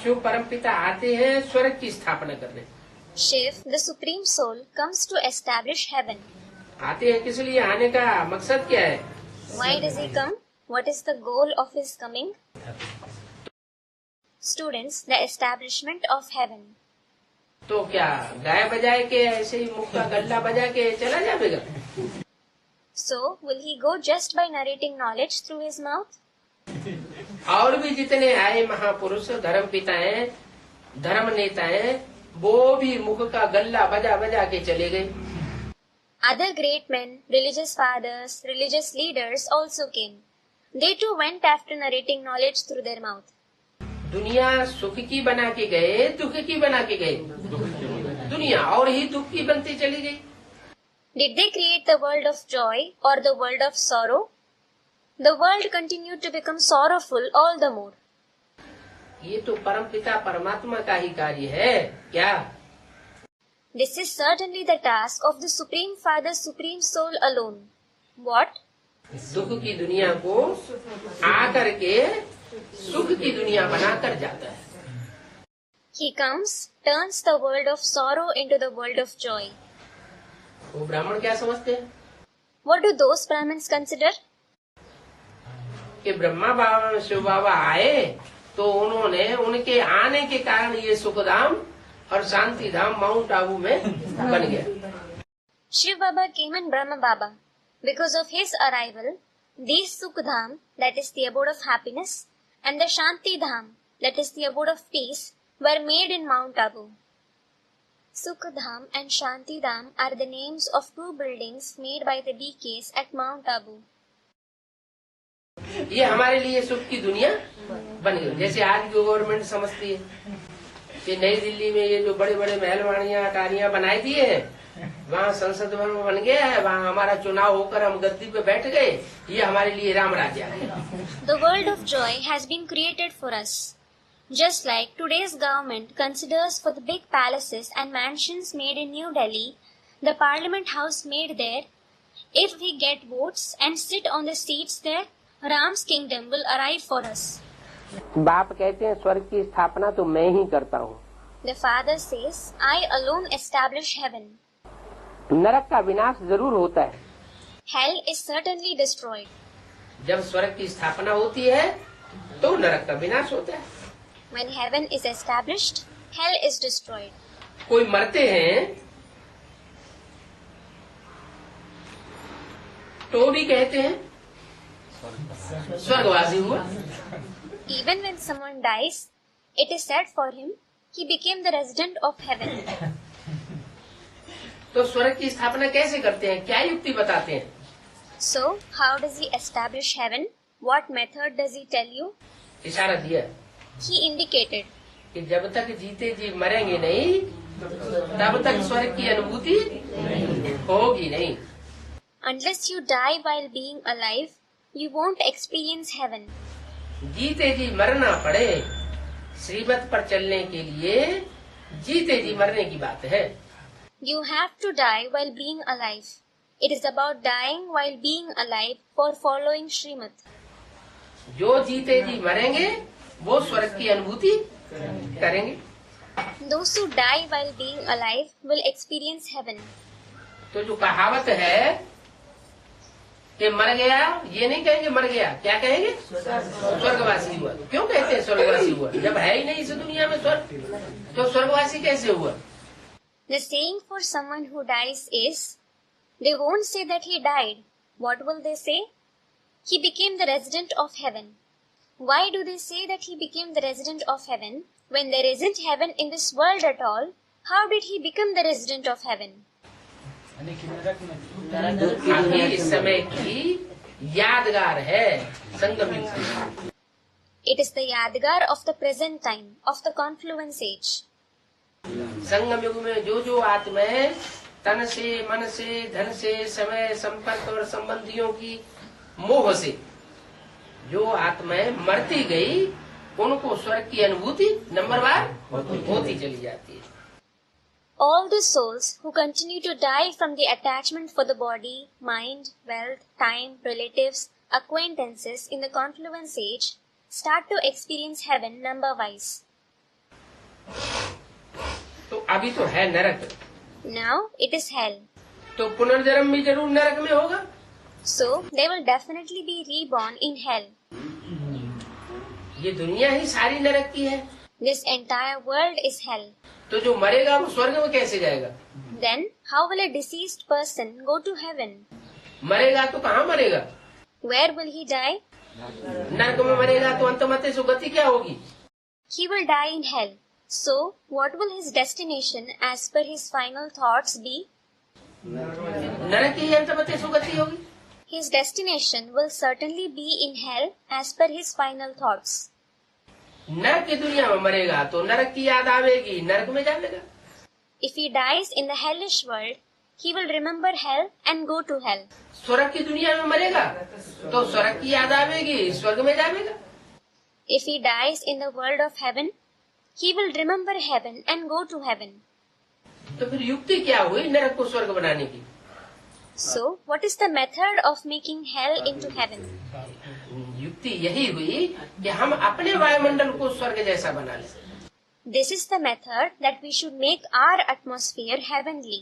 Shiv परमपिता आते हैं स्वर्ग की स्थापना करने। Shiv, the Supreme Soul, comes to establish heaven. आते हैं किस लिए, आने का मकसद क्या है? Why does he come? What is the goal of his coming? Students, the establishment of heaven. तो क्या गाय बजाए के ऐसे ही मुख का गल्ला बजा के चला जाएगा? So, will he go just by narrating knowledge through his mouth? और भी जितने आए महापुरुष धर्म पिता हैं, धर्म नेता हैं, वो भी मुख का गल्ला बजा बजा के चले गए। Other great men, religious fathers, religious leaders also came. They too went after narrating knowledge through their mouth. दुनिया सुख की बना के गए, दुख की बना के गए। दुनिया और ही दुख की बनती चली गई। Did they create the world of joy or the world of sorrow? The world continued to become sorrowful all the more. ये तो परमपिता परमात्मा का ही कार्य है क्या? This is certainly the task of the Supreme Father, Supreme Soul alone. What? दुख की दुनिया को आकर के सुख की दुनिया बनाकर जाता है। He comes, turns the world of sorrow into the world of joy. वो ब्राह्मण क्या समझते हैं What do those Brahmins consider? कि ब्रह्मा बाबा शिव बाबा आए तो उन्होंने उनके आने के कारण ये सुखधाम और शांति धाम माउंट आबू में बन गया। Shiv Baba came in Brahma Baba. Because of his arrival, these Sukhdham, that is the abode of happiness, and the Shanti Dham, that is the abode of peace, were made in Mount Abu. Sukhdham and Shanti Dham are the names of two buildings made by the BKs at Mount Abu. ये हमारे लिए सुख की दुनिया बन गई। जैसे आज की गवर्नमेंट समझती है कि नई दिल्ली में ये जो बड़े बड़े महलवाड़ियां अटारियां बनाई दिए हैं, वहाँ संसद भवन बन गया है, वहाँ हमारा चुनाव होकर हम गद्दी पे बैठ गए, ये हमारे लिए राम राज्य है। The world of joy has been created for us. Just like today's government considers for the big palaces and mansions made in New Delhi, the Parliament House made there, if we get votes and sit on the seats there, Ram's kingdom will arrive for us. बाप कहते हैं स्वर्ग की स्थापना तो मैं ही करता हूँ। The father says, I alone establish heaven. नरक का विनाश जरूर होता है। Hell is certainly destroyed. जब स्वर्ग की स्थापना होती है तो नरक का विनाश होता है। When heaven is established, hell is destroyed. कोई मरते हैं तो भी कहते हैं स्वर्गवासी हुआ। Even when someone dies, it is said for him, he became the resident of heaven. तो स्वर्ग की स्थापना कैसे करते हैं, क्या युक्ति बताते हैं? So, how does he establish heaven? What method does he tell you? इशारा दिया He indicated, कि जब तक जीते जी मरेंगे नहीं तब तक स्वर्ग की अनुभूति होगी नहीं। unless you die while being alive, you won't experience heaven. जीते जी मरना पड़े, श्रीमत पर चलने के लिए जीते जी मरने की बात है। You have to die while being alive. It is about dying while being alive for following Srimad. जो जीते जी मरेंगे वो स्वर्ग की अनुभूति करेंगे। Those who die while being alive will experience heaven. तो जो कहावत है कि मर गया, ये नहीं कहेंगे मर गया, क्या कहेंगे? स्वर्गवासी हुआ। क्यों कहते हैं स्वर्गवासी हुआ? जब है ही नहीं इस दुनिया में स्वर्ग, तो स्वर्गवासी कैसे हुआ? The saying for someone who dies is, they won't say that he died. What will they say? He became the resident of heaven. Why do they say that he became the resident of heaven when there isn't heaven in this world at all? How did he become the resident of heaven? अभी इस समय की यादगार है संगम युग। It is the Yadgar of the present time, of the confluence age. संगम युग में जो आत्माएं तन से, मन से, धन से, समय, संपर्क और संबंधियों की मोह से जो आत्माएं मरती गई, उनको स्वर्ग की अनुभूति नंबर बार होती चली जाती है। All the souls who continue to die from the attachment for the body, mind, wealth, time, relatives, acquaintances in the confluence age start to experience heaven number-wise. तो अभी तो है नरक, Now it is hell. तो पुनर्जन्म भी जरूर नरक में होगा। So they will definitely be reborn in hell. ये दुनिया ही सारी नरक की है। This entire world is hell. तो जो मरेगा वो स्वर्ग में कैसे जाएगा? Then how will a deceased person go to heaven? मरेगा तो कहाँ मरेगा? Where will he die? नरक में मरेगा तो अंतमते सुगति क्या होगी? He will die in hell. So what will his destination as per his final thoughts be? नरक की अंतमते सुगति होगी। His destination will certainly be in hell as per his final thoughts. नरक की दुनिया में मरेगा तो नरक की याद आवेगी, नरक में जाएगा। If he dies in the hellish world, he will remember hell and go to hell. स्वर्ग की दुनिया में मरेगा तो स्वर्ग की याद आवेगी, स्वर्ग में जाएगा। If he dies in the world of heaven, he will remember heaven and go to heaven. तो फिर युक्ति क्या हुई नरक को स्वर्ग बनाने की? So, what is the method of making hell into heaven? युक्ति यही हुई कि हम अपने वायुमंडल को स्वर्ग जैसा बना लें। This is the method that we should make our atmosphere heavenly.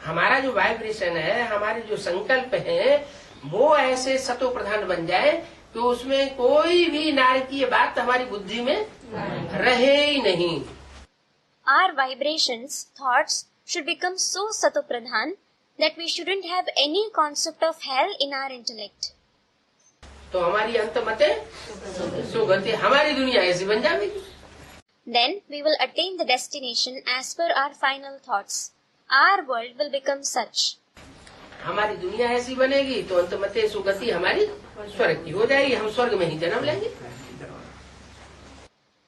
हमारा जो वाइब्रेशन है, हमारे जो संकल्प है, वो ऐसे सतो प्रधान बन जाए कि उसमें कोई भी नारकीय बात हमारी बुद्धि में रहे ही नहीं. Our vibrations, thoughts should become so satopradhan that we shouldn't have any concept of hell in our intellect. तो हमारी अंतमते सुगति, हमारी दुनिया ऐसी बन जाएगी. Then we will attain the destination as per our final thoughts. Our world will become such. हमारी दुनिया ऐसी बनेगी तो अंतमते सुगति हमारी स्वर्ग की हो जाएगी. हम स्वर्ग में ही जन्म लेंगे.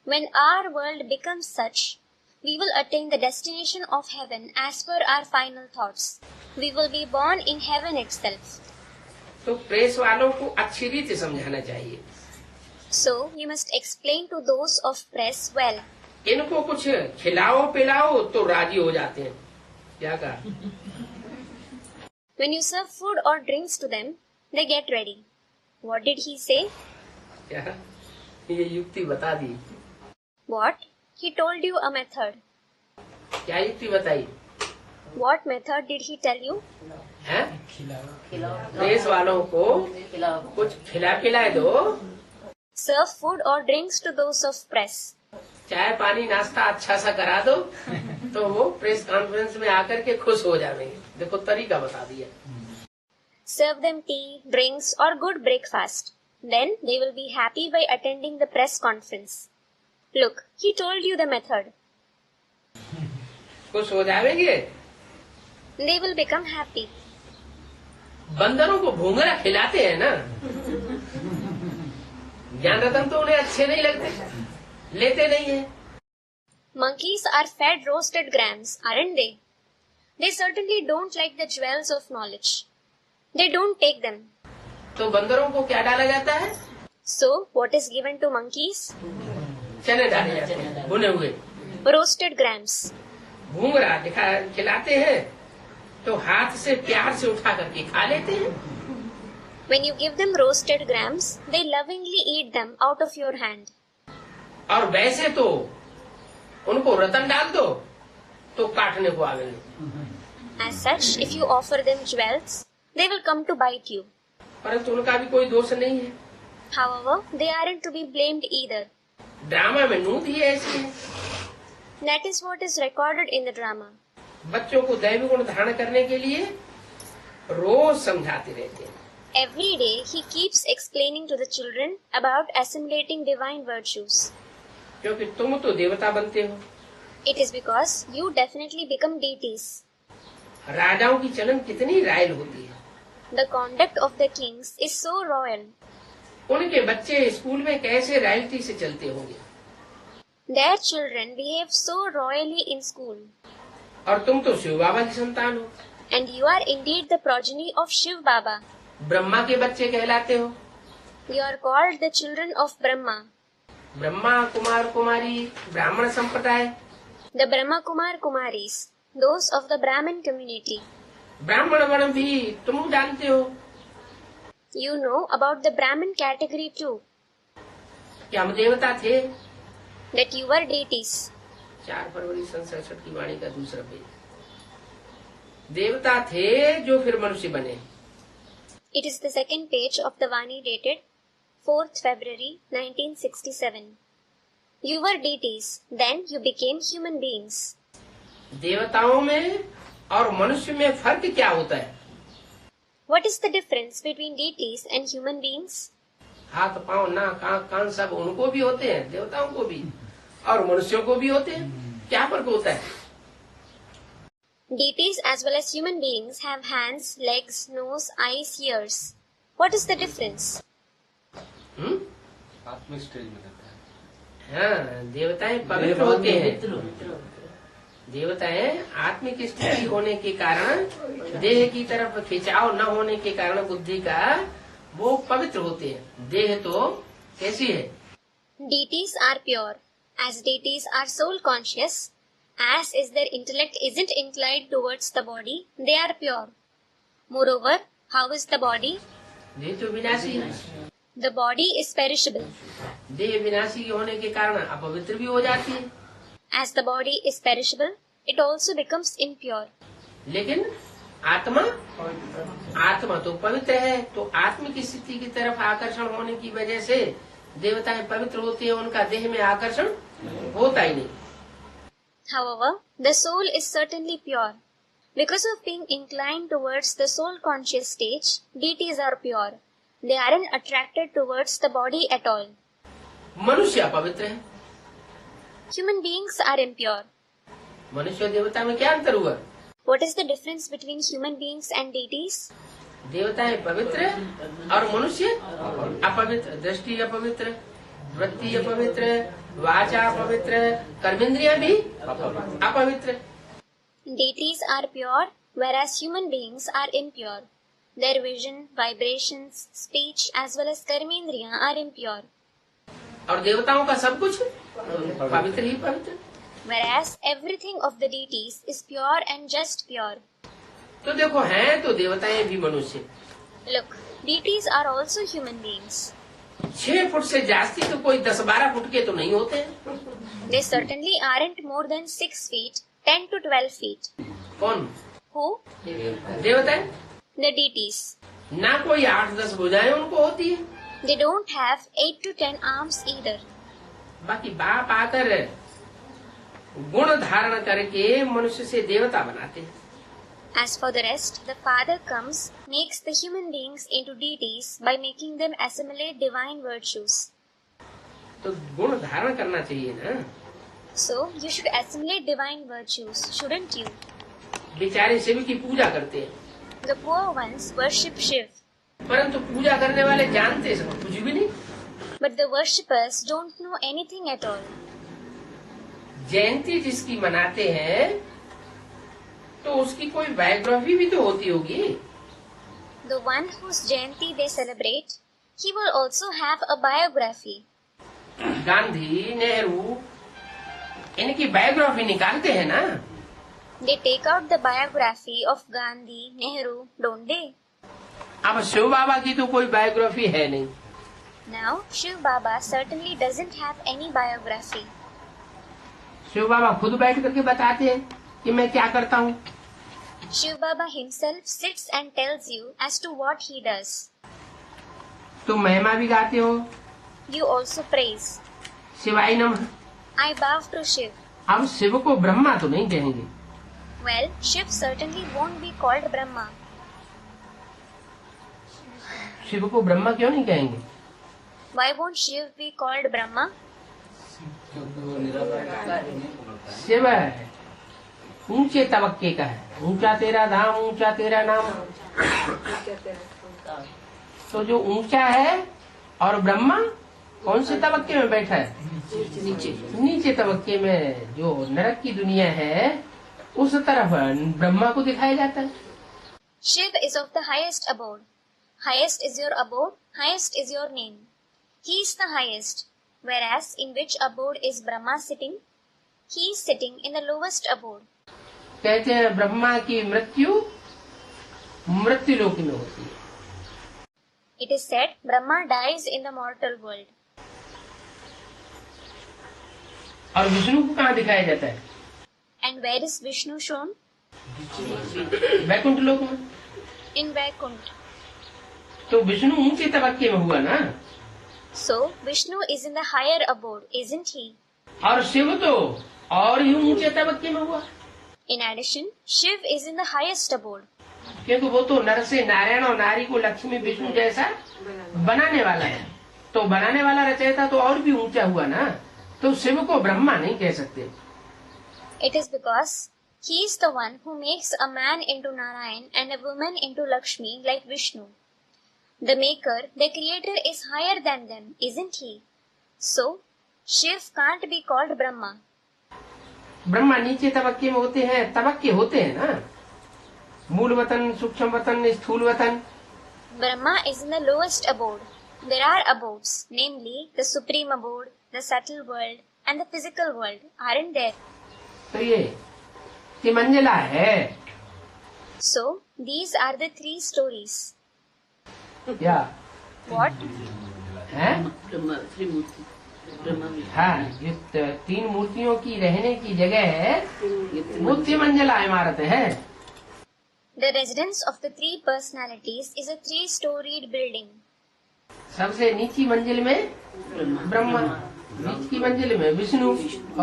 When our world becomes such, we will attain the destination of heaven as per our final thoughts. We will be born in heaven itself. तो प्रेस वालों को अच्छी रीति समझाना चाहिए. So we must explain to those of press well. इनको कुछ खिलाओ पिलाओ तो राजी हो जाते हैं. क्या कहा? When you serve food or drinks to them, they get ready. What did he say? क्या? ये युक्ति बता दी. What? He told you a method. क्या युक्ति बताई? What method did he tell you? हैं? प्रेस वालों को कुछ खिला पिला दो. Serve food or drinks to those of press. चाय पानी नाश्ता अच्छा सा करा दो तो वो प्रेस कॉन्फ्रेंस में आकर के खुश हो जाएंगे. देखो तरीका बता दिया. Serve them tea, drinks or good breakfast. Then they will be happy by attending the press conference. Look, he told you the method. खुश हो जाएंगे. They will become happy. बंदरों को भूंगरा खिलाते हैं ना. ज्ञान रतन तो उन्हें अच्छे नहीं लगते, लेते नहीं है. Monkeys are fed roasted grams, aren't they? They certainly don't like the jewels of knowledge. They don't take them. तो बंदरों को क्या डाला जाता है? So, what is given to monkeys? चने डाले जाते हैं भुने हुए. Roasted grams. भूंगरा खिलाते हैं तो हाथ से प्यार से उठा करके खा लेते हैं. When you give them roasted grams, they lovingly eat them out of your hand. और वैसे तो उनको रतन डाल दो तो काटने को आवेंगे. As such, if you offer them jewels, they will come to bite you. परंतु उनका भी कोई दोष नहीं है. However, they aren't to be blamed either. Drama में नूत ही ऐसी है. That is what is recorded in the drama. बच्चों को दैवी गुण धारण करने के लिए रोज समझाते रहते हैं. Every day, he keeps explaining to the children about assimilating divine virtues. क्योंकि तुम तो देवता बनते हो. It is because you definitely become deities. राजाओं की चलन कितनी रायल होती है. The conduct of the kings is so royal. उनके बच्चे स्कूल में कैसे रॉयल्टी से चलते होंगे. Their children behave so royally in school. और तुम तो शिव बाबा की संतान हो. And you are indeed the progeny of Shiv Baba. Brahma के बच्चे कहलाते हो. You are called the children of Brahma. Brahma Kumar कुमारी ब्राह्मण संप्रदाय. The Brahma Kumar Kumaris, those of the Brahmin community. ब्राह्मण वर्ण भी तुम जानते हो. You know about the Brahmin category too. कि हम देवता थे. That you were deities. 4 फरवरी 1967 की वाणी का दूसरा पेज. देवता थे जो फिर मनुष्य बने. It is the second page of the Vani dated 4th February 1967. You were deities, then you became human beings. देवताओं में और मनुष्य में फर्क क्या होता है? What is the difference between deities and human beings? हाथ पांव नाक आंख कान सब उनको भी होते हैं, देवताओं को भी, और मनुष्यों को भी होते हैं. क्या फर्क होता है? Deities as well as human beings have hands, legs, nose, eyes, ears. What is the difference? आत्मिक स्टेज में रहता है. हाँ, देवताएं पवित्र होते हैं. देवताएं आत्मिक स्थिति होने के कारण, देह की तरफ खिंचाव न होने के कारण बुद्धि का वो पवित्र होते हैं. देह तो कैसी है? Deities are pure. As deities are soul conscious, as is their intellect isn't inclined towards the body, they are pure. Moreover, how is the body? देह तो विनाशी है. The body is perishable. देह विनाशी होने के कारण अपवित्र भी हो जाती है। As the body is perishable, it also becomes impure. लेकिन आत्मा तो पवित्र है, तो आत्म की स्थिति की तरफ आकर्षण होने की वजह से देवताएं पवित्र होती है, उनका देह में आकर्षण होता ही नहीं। However, the soul is certainly pure. Because of being inclined towards the soul conscious stage, deities are pure. They aren't attracted towards the body at all. मनुष्य अपवित्र है। Human beings are impure. मनुष्य और देवता में क्या अंतर हुआ? What is the difference between human beings and deities? देवताएं पवित्र और मनुष्य अपवित्र। दृष्टि अपवित्र, वृत्ति अपवित्र, वाचा अपवित्र, कर्मेंद्रियां भी अपवित्र। Deities are pure, whereas human beings are impure. Their vision, vibrations, speech as well as karmendriya are impure. और देवताओं का सब कुछ पवित्र ही पवित्र। Whereas everything of the deities is pure and just pure. तो देखो, हैं तो देवताएं भी मनुष्य। Look, deities are also human beings. 6 foot से जास्ती तो कोई 10-12 फुट के तो नहीं होते हैं। They certainly aren't more than 6 feet, 10 to 12 feet. कौन? Who? देवताएं। The deities. ना कोई 8-10 भुजाएं उनको होती है। They don't have 8 to 10 arms either. बाकी बाप आकर गुण धारण करके मनुष्य से देवता बनाते हैं। As for the rest, the Father comes, makes the human beings into deities by making them assimilate divine virtues. तो गुण धारण करना चाहिए ना। So, you should assimilate divine virtues, shouldn't you? बेचारे शिव की पूजा करते हैं, The poor ones worship Shiv, परंतु पूजा करने वाले जानते सब कुछ भी नहीं। but the worshippers don't know anything at all. जयंती जिसकी मनाते हैं तो उसकी कोई बायोग्राफी भी तो होती होगी। The one whose Jayanti they celebrate, he will also have a biography. Gandhi, Nehru इनकी बायोग्राफी निकालते हैं ना। They take out the biography of Gandhi, Nehru, don't they? अब शिव बाबा की तो कोई बायोग्राफी है नहीं। Now, Shiv Baba certainly doesn't have any biography. Shiv बाबा खुद बैठ करके बताते हैं कि मैं क्या करता हूँ। Shiv Baba himself sits and tells you as to what he does. तो महिमा भी गाते हो, You also praise. शिवाय नमः। I bow to Shiv. अब शिव को ब्रह्मा तो नहीं कहेंगे। Well, Shiv certainly won't be called Brahma. Shiv को ब्रह्मा क्यों नहीं कहेंगे? Why won't Shiv be called Brahma? Shiv ऊंचे तबक्के का है, ऊंचा तेरा धाम, ऊंचा तेरा नाम। तो जो ऊंचा है और ब्रह्मा कौन से तबक्के में बैठा है? नीचे तबक्के में जो नरक की दुनिया है उस तरफ ब्रह्मा को दिखाया जाता है। Shiv is of the highest abode. Highest is your abode, highest is your name. He is the highest, whereas in which abode is Brahma sitting? He is sitting in the lowest abode. कहते हैं ब्रह्मा की मृत्यु मृत्यु लोक में होती है। It is said Brahma dies in the mortal world. और विष्णु को कहाँ दिखाया जाता है? And where is Vishnu shown? Vaikuntha लोक में। In Vaikuntha. तो विष्णु ऊंचे तबक्के में हुआ ना। So, Vishnu is in the higher abode, isn't he? और शिव तो और ही ऊंचे तबक्के में हुआ, In addition, Shiv is in the highest abode. क्योंकि वो तो नर से नारायण और नारी को लक्ष्मी विष्णु जैसा बनाने वाला है। तो बनाने वाला रचयिता तो और भी ऊंचा हुआ ना। तो शिव को ब्रह्मा नहीं कह सकते। It is because he is the one who makes a man into Narayan and a woman into Lakshmi like Vishnu. The maker, the creator is higher than them, isn't he? So, Shiv can't be called Brahma. Brahma नीचे तबक्के में होते हैं, तबक्के होते हैं ना, मूल वतन, सूक्ष्म वतन, स्थूल वतन। Brahma is in the lowest abode. There are abodes, namely the supreme abode, the subtle world, and the physical world, aren't there? तो ये तिमंजला है। So, these are the 3 stories. क्या What? है? हाँ, ये तीन मूर्तियों की रहने की जगह है, वो त्रिमंजिला इमारत है। The residence of the three personalities is a 3-storied building. सबसे नीची मंजिल में ब्रह्मा, बीच की मंजिल में विष्णु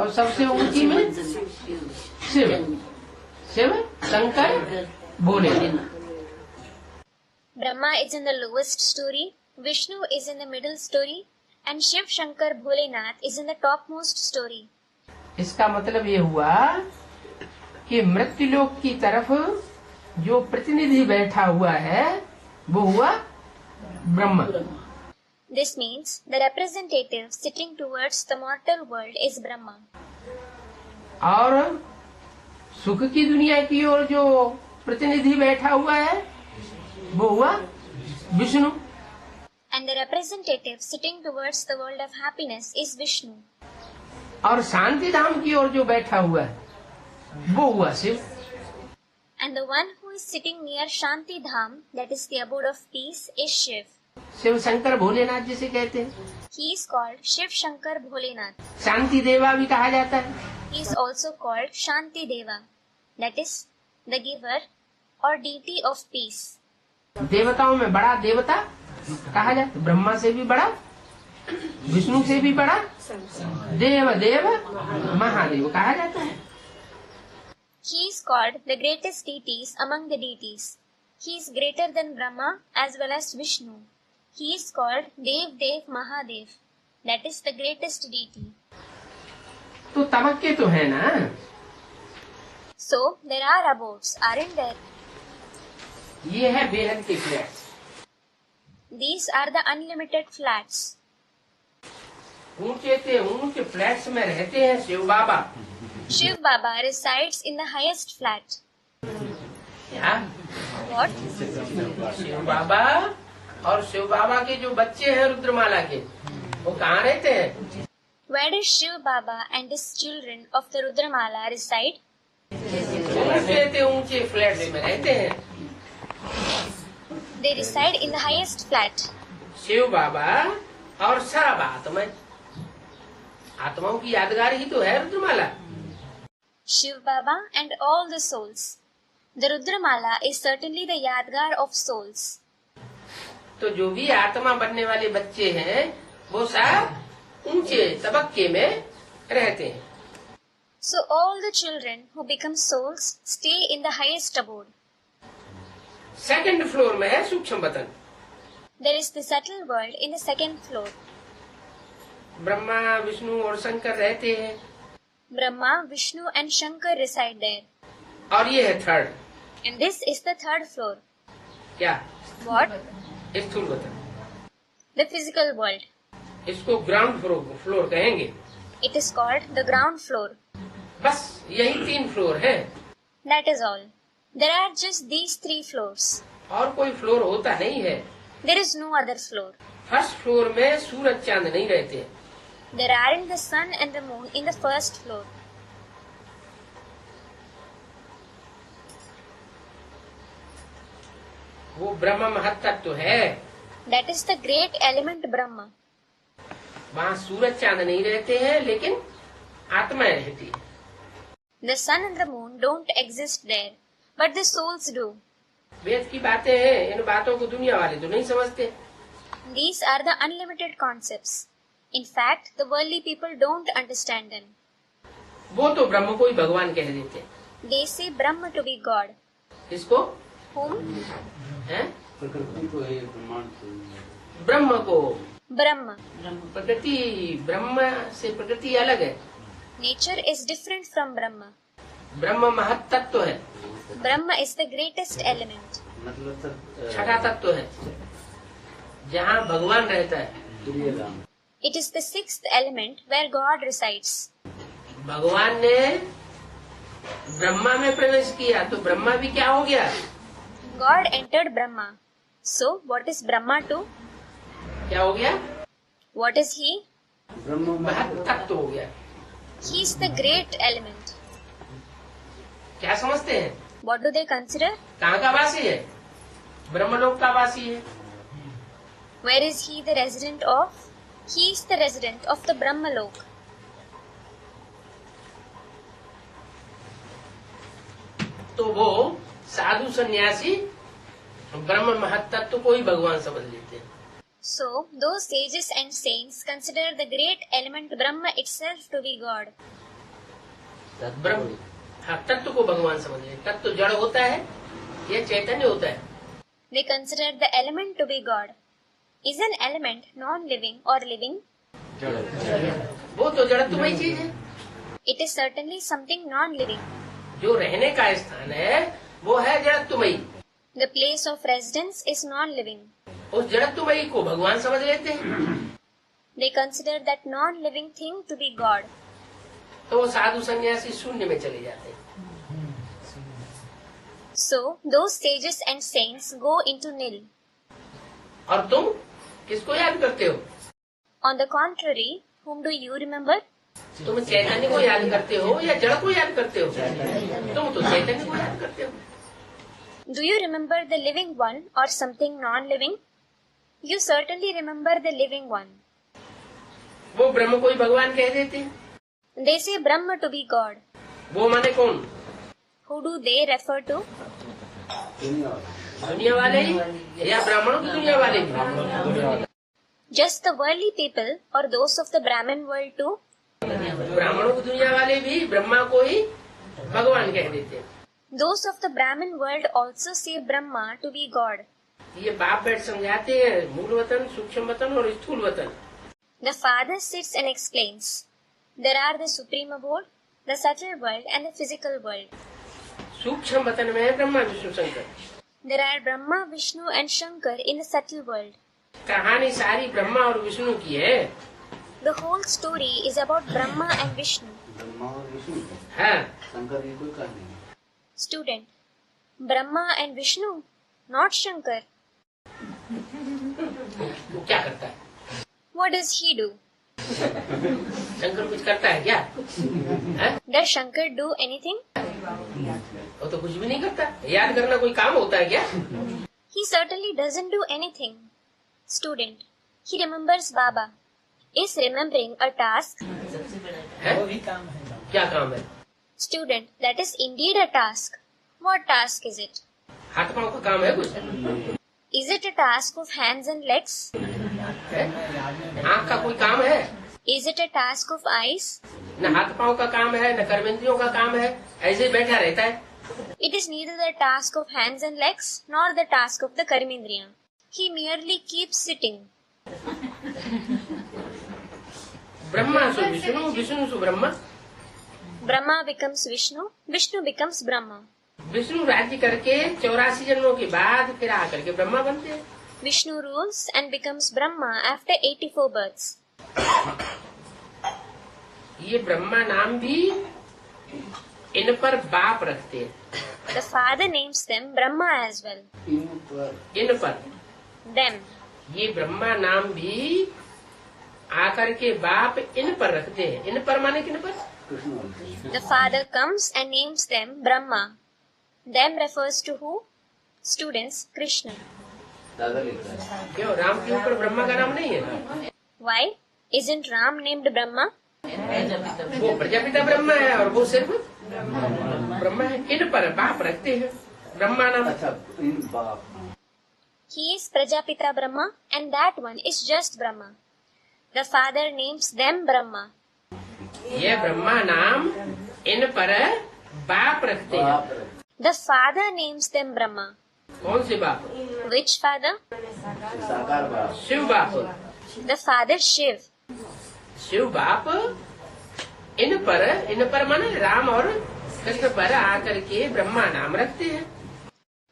और सबसे ऊंची में शिव। शिव शंकर भोले। Brahma is in the lowest story, Vishnu is in the middle story, and Shiv Shankar Bholenath is in the topmost story. इसका मतलब ये हुआ कि मृत्युलोक की तरफ जो प्रतिनिधि बैठा हुआ है वो हुआ Brahma. This means the representative sitting towards the mortal world is Brahma. और सुख की दुनिया की ओर जो प्रतिनिधि बैठा हुआ है वो हुआ Vishnu. And the representative sitting towards the world of happiness is Vishnu. और शांति धाम की ओर जो बैठा हुआ है वो हुआ Shiv. And the one who is sitting near Shanti Dham, that is the abode of peace, is Shiv. Shiv Shankar Bholenath जिसे कहते हैं। He is called Shiv Shankar Bholenath. शांति देवा भी कहा जाता है। He is also called Shanti Deva, that is the giver or deity of peace. देवताओं में बड़ा देवता कहा जाता है, ब्रह्मा से भी बड़ा, विष्णु से भी बड़ा, देव देव महादेव कहा जाता है। He is called the greatest deities among the deities. He is greater than Brahma as well as Vishnu. He is called Dev Dev Mahadev, that is the greatest deity. तो तबक्के तो है ना। So there are abodes, aren't there? ये है बेहद के flats. These are the unlimited flats. ऊंचे से ऊंचे फ्लैट्स में रहते हैं शिव बाबा। Shiv Baba resides in the highest flat. क्या? What? शिव बाबा और शिव बाबा के जो बच्चे हैं रुद्रमाला के, वो कहाँ रहते हैं? Where does Shiv Baba and his children of the Rudramala reside? ऊंचे से ऊंचे फ्लैट्स में रहते हैं। They reside in the highest flat. Shiv बाबा और सब आत्माएं, आत्माओं की यादगार ही तो है रुद्रमाला। Shiv Baba and all the souls. The Rudramala is certainly the Yadgar of souls. तो जो भी आत्मा बनने वाले बच्चे हैं वो सब ऊंचे तबक्के में रहते हैं। So all the children who become souls stay in the highest abode. Second floor में है सूक्ष्म वतन। There is the subtle world in the second floor. Brahma Vishnu और शंकर रहते हैं। Brahma, Vishnu and Shankar reside there. और ये है third. And this is the third floor. क्या? What? स्थूल वतन। The physical world. इसको ग्राउंड फ्लोर कहेंगे। It is called the ground floor. बस यही 3 फ्लोर है। That is all. There are just these 3 floors. और कोई फ्लोर होता नहीं है। There is no other floor. First floor में सूरज चांद नहीं रहते। There aren't the sun and the moon in the first floor. वो ब्रह्म महत्तत्व है। That is the great element Brahma. वहाँ सूरज चांद नहीं रहते हैं लेकिन आत्माएं रहती है। The sun and the moon don't exist there, but the souls do. वेद की बातें हैं, इन बातों को दुनिया वाले तो नहीं समझते। These are the unlimited concepts. In fact, the worldly people don't understand them. वो तो ब्रह्म को ही भगवान कह देते हैं। They say Brahma to be God. इसको Whom? है ब्रह्म को। Brahma. प्रकृति, ब्रह्म से प्रकृति अलग है। Nature is different from Brahma. ब्रह्म महत्तत्व है, Brahma is the greatest element. छठा तत्व है, जहाँ भगवान रहता है। It is the 6th element where God resides. भगवान ने ब्रह्मा में प्रवेश किया तो ब्रह्मा भी क्या हो गया? God entered Brahma. So, what is Brahma too? क्या हो गया? What is he? महत्तत्व हो गया। He is the great element. क्या समझते हैं? What do they consider? कहाँ का वासी है? ब्रह्मलोक का वासी है। Where is he the resident of? He is the resident of the Brahmalok. तो वो साधु सन्यासी ब्रह्म महत्त्व को ही भगवान समझ लेते हैं। So, those sages and saints consider the great element Brahma itself to be God. ब्रह्म तत्व को भगवान समझ लेते। तत्व जड़ होता है या चैतन्य होता है? They consider the element to be God. Is an element non-living or living? वो तो जड़त्वमय चीज है। It is certainly something non-living. जो रहने का स्थान है वो है जड़त्वमयी। The place of residence is non-living. उस जड़त्वमयी को भगवान समझ लेते हैं। They consider that non-living thing to be God. तो वो साधु सन्यासी शून्य में चले जाते हैं। So, those sages and saints go into nil. और तुम किसको याद करते हो? On the contrary, whom do you remember? तुम चैतन्य को याद करते हो या जड़ को याद करते हो? तुम तो चैतन्य को याद करते हो। Do you remember the living one or something non-living? You certainly remember the living one. वो ब्रह्म को ही भगवान कह देते हैं। They say Brahma to be God. वो माने कौन? Who do they refer to? दुनिया वाले ही या ब्राह्मणों की दुनिया वाले ही? Just the worldly people or those of the Brahmin world too? ब्राह्मणों की दुनिया वाले भी ब्रह्मा को ही भगवान कह देते हैं। Those of the Brahmin world also say Brahma to be God. ये बाप बैठ समझाते हैं मूल वतन, सूक्ष्म वतन और स्थूल वतन। The father sits and explains. There are the supreme abode, the subtle world and the physical world. सूक्ष्म वतन में है Brahma Vishnu Shankar. There are Brahma, Vishnu and Shankar in the subtle world. कहानी सारी ब्रह्मा और विष्णु की है। The whole story is about Brahma and Vishnu. Brahma और विष्णु हाँ, शंकर की कोई कहानी नहीं। Student, Brahma and Vishnu, not Shankar. वो क्या करता है? What does he do? Shankar कुछ करता है क्या? है? Does Shankar do anything? वो तो कुछ भी नहीं करता। याद करना कोई काम होता है क्या? He certainly doesn't do anything. Student, he remembers Baba. Is remembering a task? है? वो भी काम है। क्या काम है? Student, that is indeed a task. What task is it? हाथ पाँव का काम है कुछ? Is it a task of hands and legs? है? आँख का कोई काम है? Is it a task of eyes? न हाथ पाँव का काम है, न कर्मेंद्रियों का काम है, ऐसे ही बैठा रहता है। It is neither the task of hands and legs nor the task of the Karmendriya. He merely keeps sitting. Brahma सु विष्णु, विष्णु सु Brahma. Brahma becomes Vishnu, Vishnu becomes Brahma. Vishnu राज्य करके 84 जन्मों के बाद फिर आकर के ब्रह्मा बनते हैं। Vishnu rules and becomes Brahma after 84 births. ये ब्रह्मा नाम भी इन पर बाप रखते हैं। The father names them Brahma as well. इन पर Them. ये ब्रह्मा नाम भी आकर के बाप इन पर रखते हैं। इन पर माने किन पर? The father comes and names them Brahma. Them refers to who? Students, Krishna. दादा लिखता है। क्यों राम के ऊपर ब्रह्मा का नाम नहीं है? Why? Isn't Ram named Brahma? वो प्रजापिता ब्रह्मा है और वो सिर्फ ब्रह्मा है। इन पर बाप रखते हैं ब्रह्मा नाम। अच्छा इन बाप He is Prajapita Brahma and that one is just Brahma. The father names them Brahma. ये ब्रह्मा नाम इन पर बाप रखते हैं। बाप रखते The father names them Brahma. कौन से बाप? Which father? साकार बाप शिव बाप। The father Shiv. शिव बाप इन पर माने राम और कृष्ण पर आकर के ब्रह्मा नाम रखते हैं।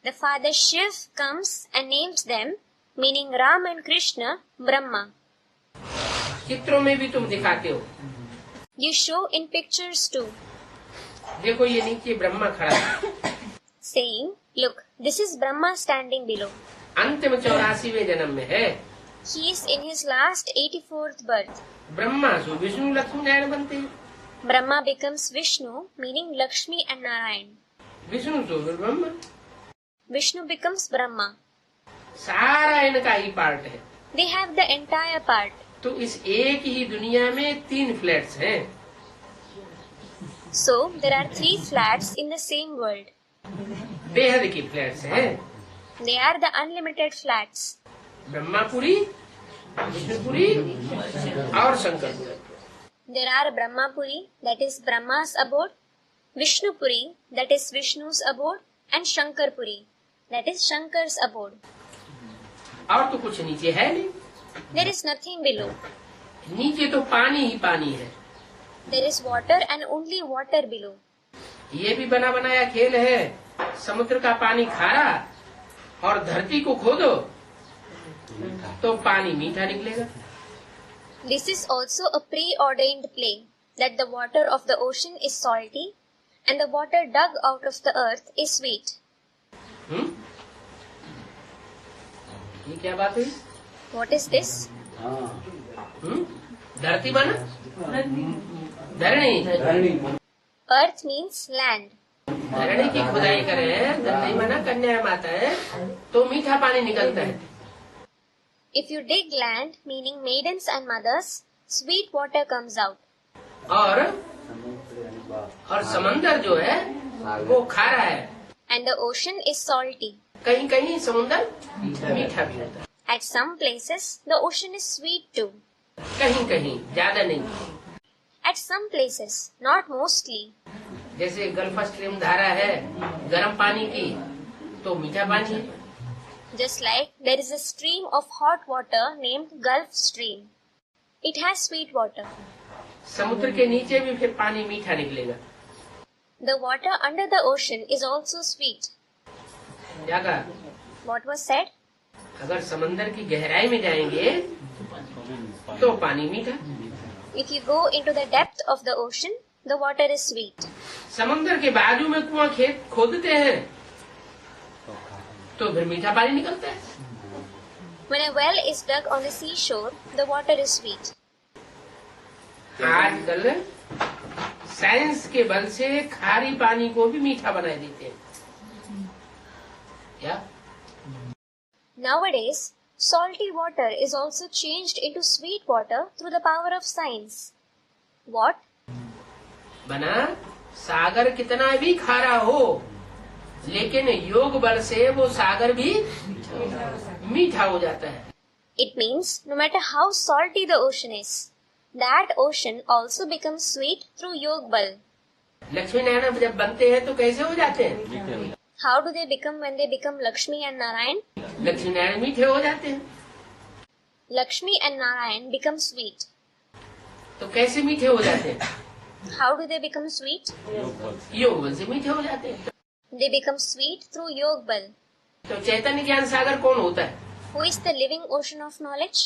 The father Shiv comes and names them, meaning Ram and Krishna, Brahma. चित्रों में भी तुम दिखाते हो। You show in pictures too, देखो ये नीचे ब्रह्मा खड़ा है। saying, look, this is Brahma standing below. अंतिम 84वें जन्म में है। He is in his last 84th birth. Brahma सु विष्णु लक्ष्मी नारायण बनते हैं। Brahma becomes Vishnu, meaning Lakshmi and Narayan. Vishnu सु ब्रह्मा। Vishnu becomes Brahma. सारा इनका ही पार्ट है। They have the entire part. तो इस एक ही दुनिया में 3 फ्लैट्स हैं। So, there are 3 flats in the same world. बेहद की फ्लैट्स हैं। They are the unlimited flats. Brahmapuri, Vishnupuri और Shankarpuri. There are Brahmapuri, that is Brahma's abode, Vishnupuri, that is Vishnu's abode, and Shankarpuri, that is Shankar's abode. और तो कुछ नीचे है नहीं। There is nothing below. नीचे तो पानी ही पानी है। There is water and only water below. ये भी बना बनाया खेल है। समुद्र का पानी खारा और धरती को खोदो तो पानी मीठा निकलेगा। This is also a preordained play, that the water of the ocean is salty and the water dug out of the earth is sweet. ये क्या बात हुई? What is this? धरती बना धरणी। Earth means land. धरणी की खुदाई करें, धरती बना कन्या माता है तो मीठा पानी निकलता है। If you dig land, meaning maidens and mothers, sweet water comes out. और समंदर जो है वो खारा है। And the ocean is salty. कहीं कहीं समुंदर मीठा भी होता है। At some places, the ocean is sweet too. कहीं कहीं, ज्यादा नहीं। At some places, not mostly. जैसे गल्फ स्ट्रीम धारा है गर्म पानी की तो मीठा पानी है। Just like there is a stream of hot water named Gulf Stream. It has sweet water. समुद्र के नीचे भी फिर पानी मीठा निकलेगा। The water under the ocean is also sweet. क्या कहा? What was said? अगर समंदर की गहराई में जाएंगे तो पानी मीठा। If you go into the depth of the ocean, the water is sweet. समंदर के बाजू में कुआं खेत खोदते हैं तो फिर मीठा पानी निकलता है। When a well is dug on the seashore, the water is sweet. आजकल साइंस के बल से खारी पानी को भी मीठा बना देते हैं। क्या? Nowadays, salty water is also changed into sweet water through the power of science. What? बना सागर कितना भी खारा हो लेकिन योग बल से वो सागर भी मीठा हो जाता है। It means no matter how salty the ocean is, that ocean also becomes sweet through Yog Bal. Lakshmi Narayan जब बनते हैं तो कैसे हो जाते हैं? How do they become when they become Lakshmi and Narayan? Lakshmi Narayan मीठे हो जाते हैं। Lakshmi and Narayan become sweet. तो कैसे मीठे हो जाते हैं? How do they become sweet? योग बल से मीठे हो जाते हैं। They become sweet through Yog Bal. तो चैतन्य ज्ञान सागर कौन होता है? Who is the living ocean of knowledge?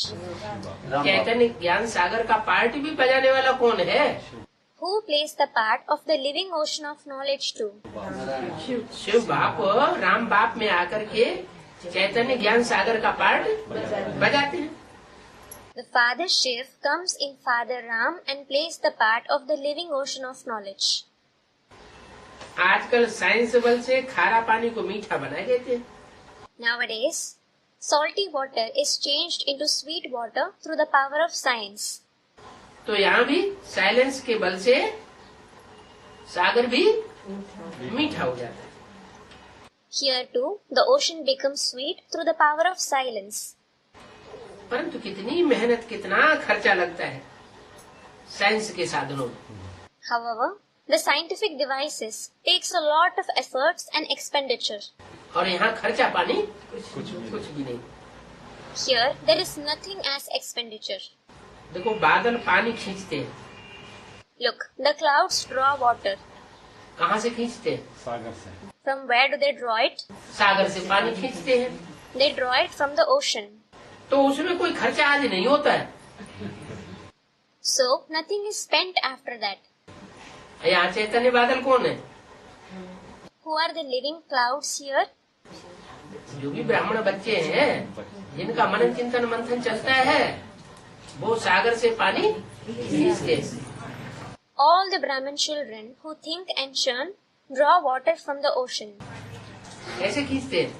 चैतन्य ज्ञान सागर का पार्ट भी बजाने वाला कौन है? Who plays the part of the living ocean of knowledge too? Shiv बाप राम बाप में आकर के चैतन्य ज्ञान सागर का पार्ट बजाते हैं। The Father Shiv comes in Father Ram and plays the part of the living ocean of knowledge. आजकल साइंस बल से खारा पानी को मीठा बना देते हैं। Nowadays, salty water is changed into sweet water through the power of science. तो यहाँ भी साइलेंस के बल से सागर भी मीठा हो जाता है। Here too, the ocean becomes sweet through the power of silence. परंतु कितनी मेहनत कितना खर्चा लगता है साइंस के साधनों में। However, the scientific devices takes a lot of efforts and expenditure. और यहाँ खर्चा पानी कुछ भी नहीं। Here, there is nothing as expenditure. देखो बादल पानी खींचते हैं। Look, the clouds draw water. कहाँ से खींचते हैं? सागर से। From where do they draw it? सागर से पानी खींचते हैं। They draw it from the ocean. तो उसमें कोई खर्चा आज नहीं होता है। So, nothing is spent after that. यहाँ चैतन्य बादल कौन है? Who are the living clouds here? जो भी ब्राह्मण बच्चे हैं जिनका मनन चिंतन मंथन चलता है वो सागर से पानी खींचते हैं। All the Brahmin children who think and churn draw water from the ocean. कैसे खींचते हैं?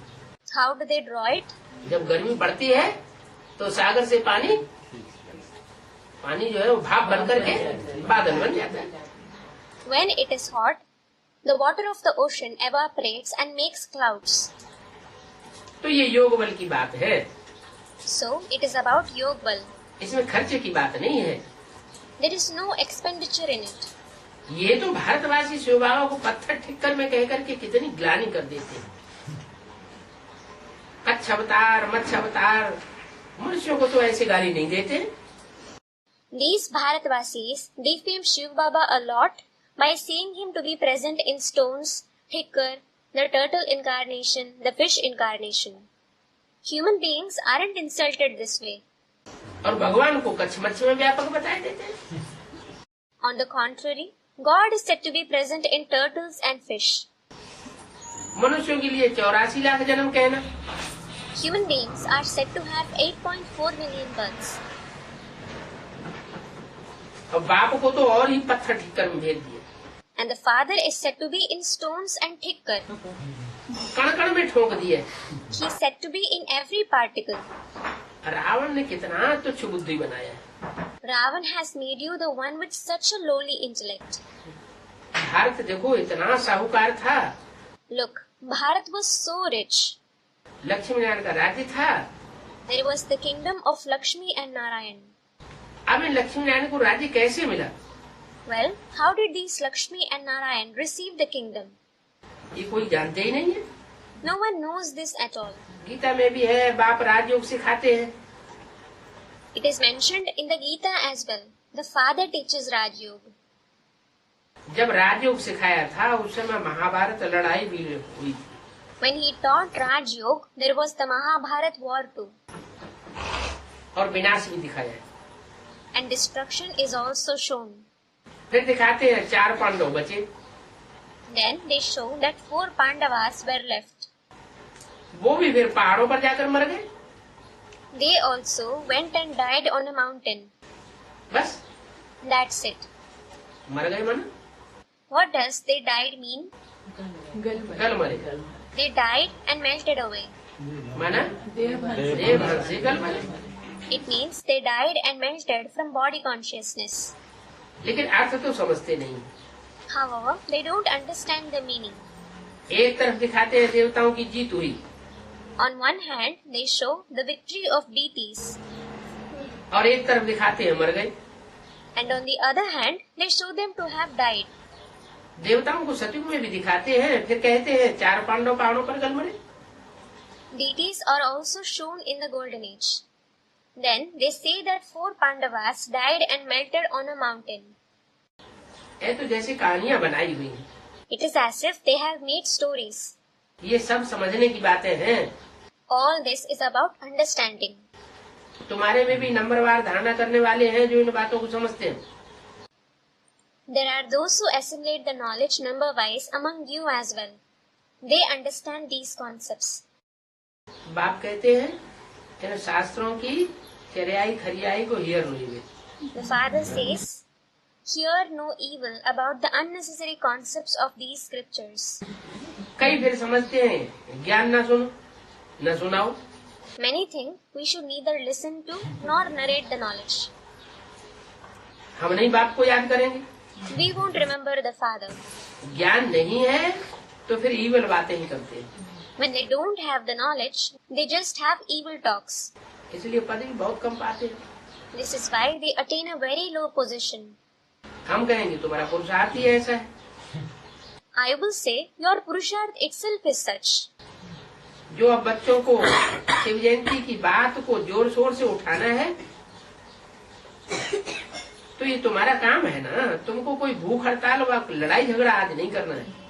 How do they draw it? जब गर्मी बढ़ती है तो सागर से पानी पानी जो है वो भाप बन करके बादल बन जाता है। When it is hot, the water of the ocean evaporates and makes clouds. तो ये योग बल की बात है, So, it is about Yog Bal. इसमें खर्चे की बात नहीं है। There is no expenditure in it. ये तो भारतवासी शिव बाबा को पत्थर ठिक्कर में कह करके कितनी ग्लानि कर देते हैं। कच्छ अवतार, मत्स्य अवतार, मनुष्यों को तो ऐसे गाली नहीं देते। These Bharatvasis defame Shiv Baba a lot by saying him to be present in stones, thicker, the turtle incarnation, the fish incarnation. Human beings aren't insulted this way. और भगवान को कच्छ मत्स्य में व्यापक बताए देते हैं। On the contrary, God is said to be present in turtles and fish. मनुष्यों के लिए 84 लाख जन्म कहना, Human beings are said to have 8.4 million births. और बाप को तो और ही पत्थर ठिक्कर में भेज दिया। And the Father is said to be in stones and thicker. कण कण में ठोक दिए। He is said to be in every particle. Ravan ने कितना तुच्छ बुद्धि बनाया है। Ravan has made you the one with such a lowly intellect. Bharat देखो इतना साहूकार था, Look, Bharat was so rich. Lakshmi Narayan का राज्य था। There was the kingdom of Lakshmi and Narayan. अब इन लक्ष्मी नारायण को राज्य कैसे मिला? Well, how did these Lakshmi and Narayan receive the kingdom? ये कोई जानते ही नहीं है। No one knows this at all. Gita में भी है, बाप राजयोग सिखाते हैं। It is mentioned in the Gita as well. The father teaches Raj Yoga. जब राजयोग सिखाया था उस समय महाभारत लड़ाई भी हुई थी। When he taught Raj Yoga, there was the Mahabharat war too. और विनाश भी दिखाया। And destruction is also shown. फिर दिखाते हैं 4 पांडव बचे। Then they show that 4 Pandavas were left. वो भी फिर पहाड़ों पर जाकर मर गए। They also went and died on a mountain. बस That's it. मर गए मन What does they died mean? गल मरे। They died and melted away. माना देह भान से गल मरे। It means they died and melted from body consciousness. लेकिन अर्थ तो समझते नहीं। However, they don't understand the meaning. एक तरफ दिखाते हैं देवताओं की जीत हुई, On one hand, they show the victory of deities, और एक तरफ दिखाते हैं मर गए। and on the other hand, they show them to have died. देवताओं को सतयुग में भी दिखाते हैं, फिर कहते हैं 4 पांडव पहाड़ों पर गल मरे। Deities are also shown in the Golden Age. Then they say that 4 Pandavas died and melted on a mountain. ये तो जैसे कहानियां बनाई हुई हैं। It is as if they have made stories. ये सब समझने की बातें हैं। All this is about understanding. तुम्हारे में भी नंबरवार धारणा करने वाले हैं जो इन बातों को समझते हैं। There are those who assimilate the knowledge number-wise among you as well. They understand these concepts. बाप कहते हैं इन शास्त्रों की चरियाई खरियाई को हियर नहीं। The father says, "Hear no evil about the unnecessary concepts of these scriptures." कई फिर समझते हैं ज्ञान न सुनो न सुनाओ। Many think we should neither listen to nor narrate the knowledge. हम नहीं बाप को याद करेंगे। We won't remember the father. ज्ञान नहीं है तो फिर ईवल बातें ही करते हैं। When they don't have the knowledge, they just have evil talks. इसलिए पद भी बहुत कम पाते हैं। This is why they attain a very low position. हम कहेंगे तुम्हारा पुरुषार्थ ही ऐसा है। I will say, your Purusharth itself is such. जो अब बच्चों को शिव जयंती की बात को जोर शोर से उठाना है तो ये तुम्हारा काम है ना। तुमको कोई भूख हड़ताल व लड़ाई झगड़ा आज नहीं करना है।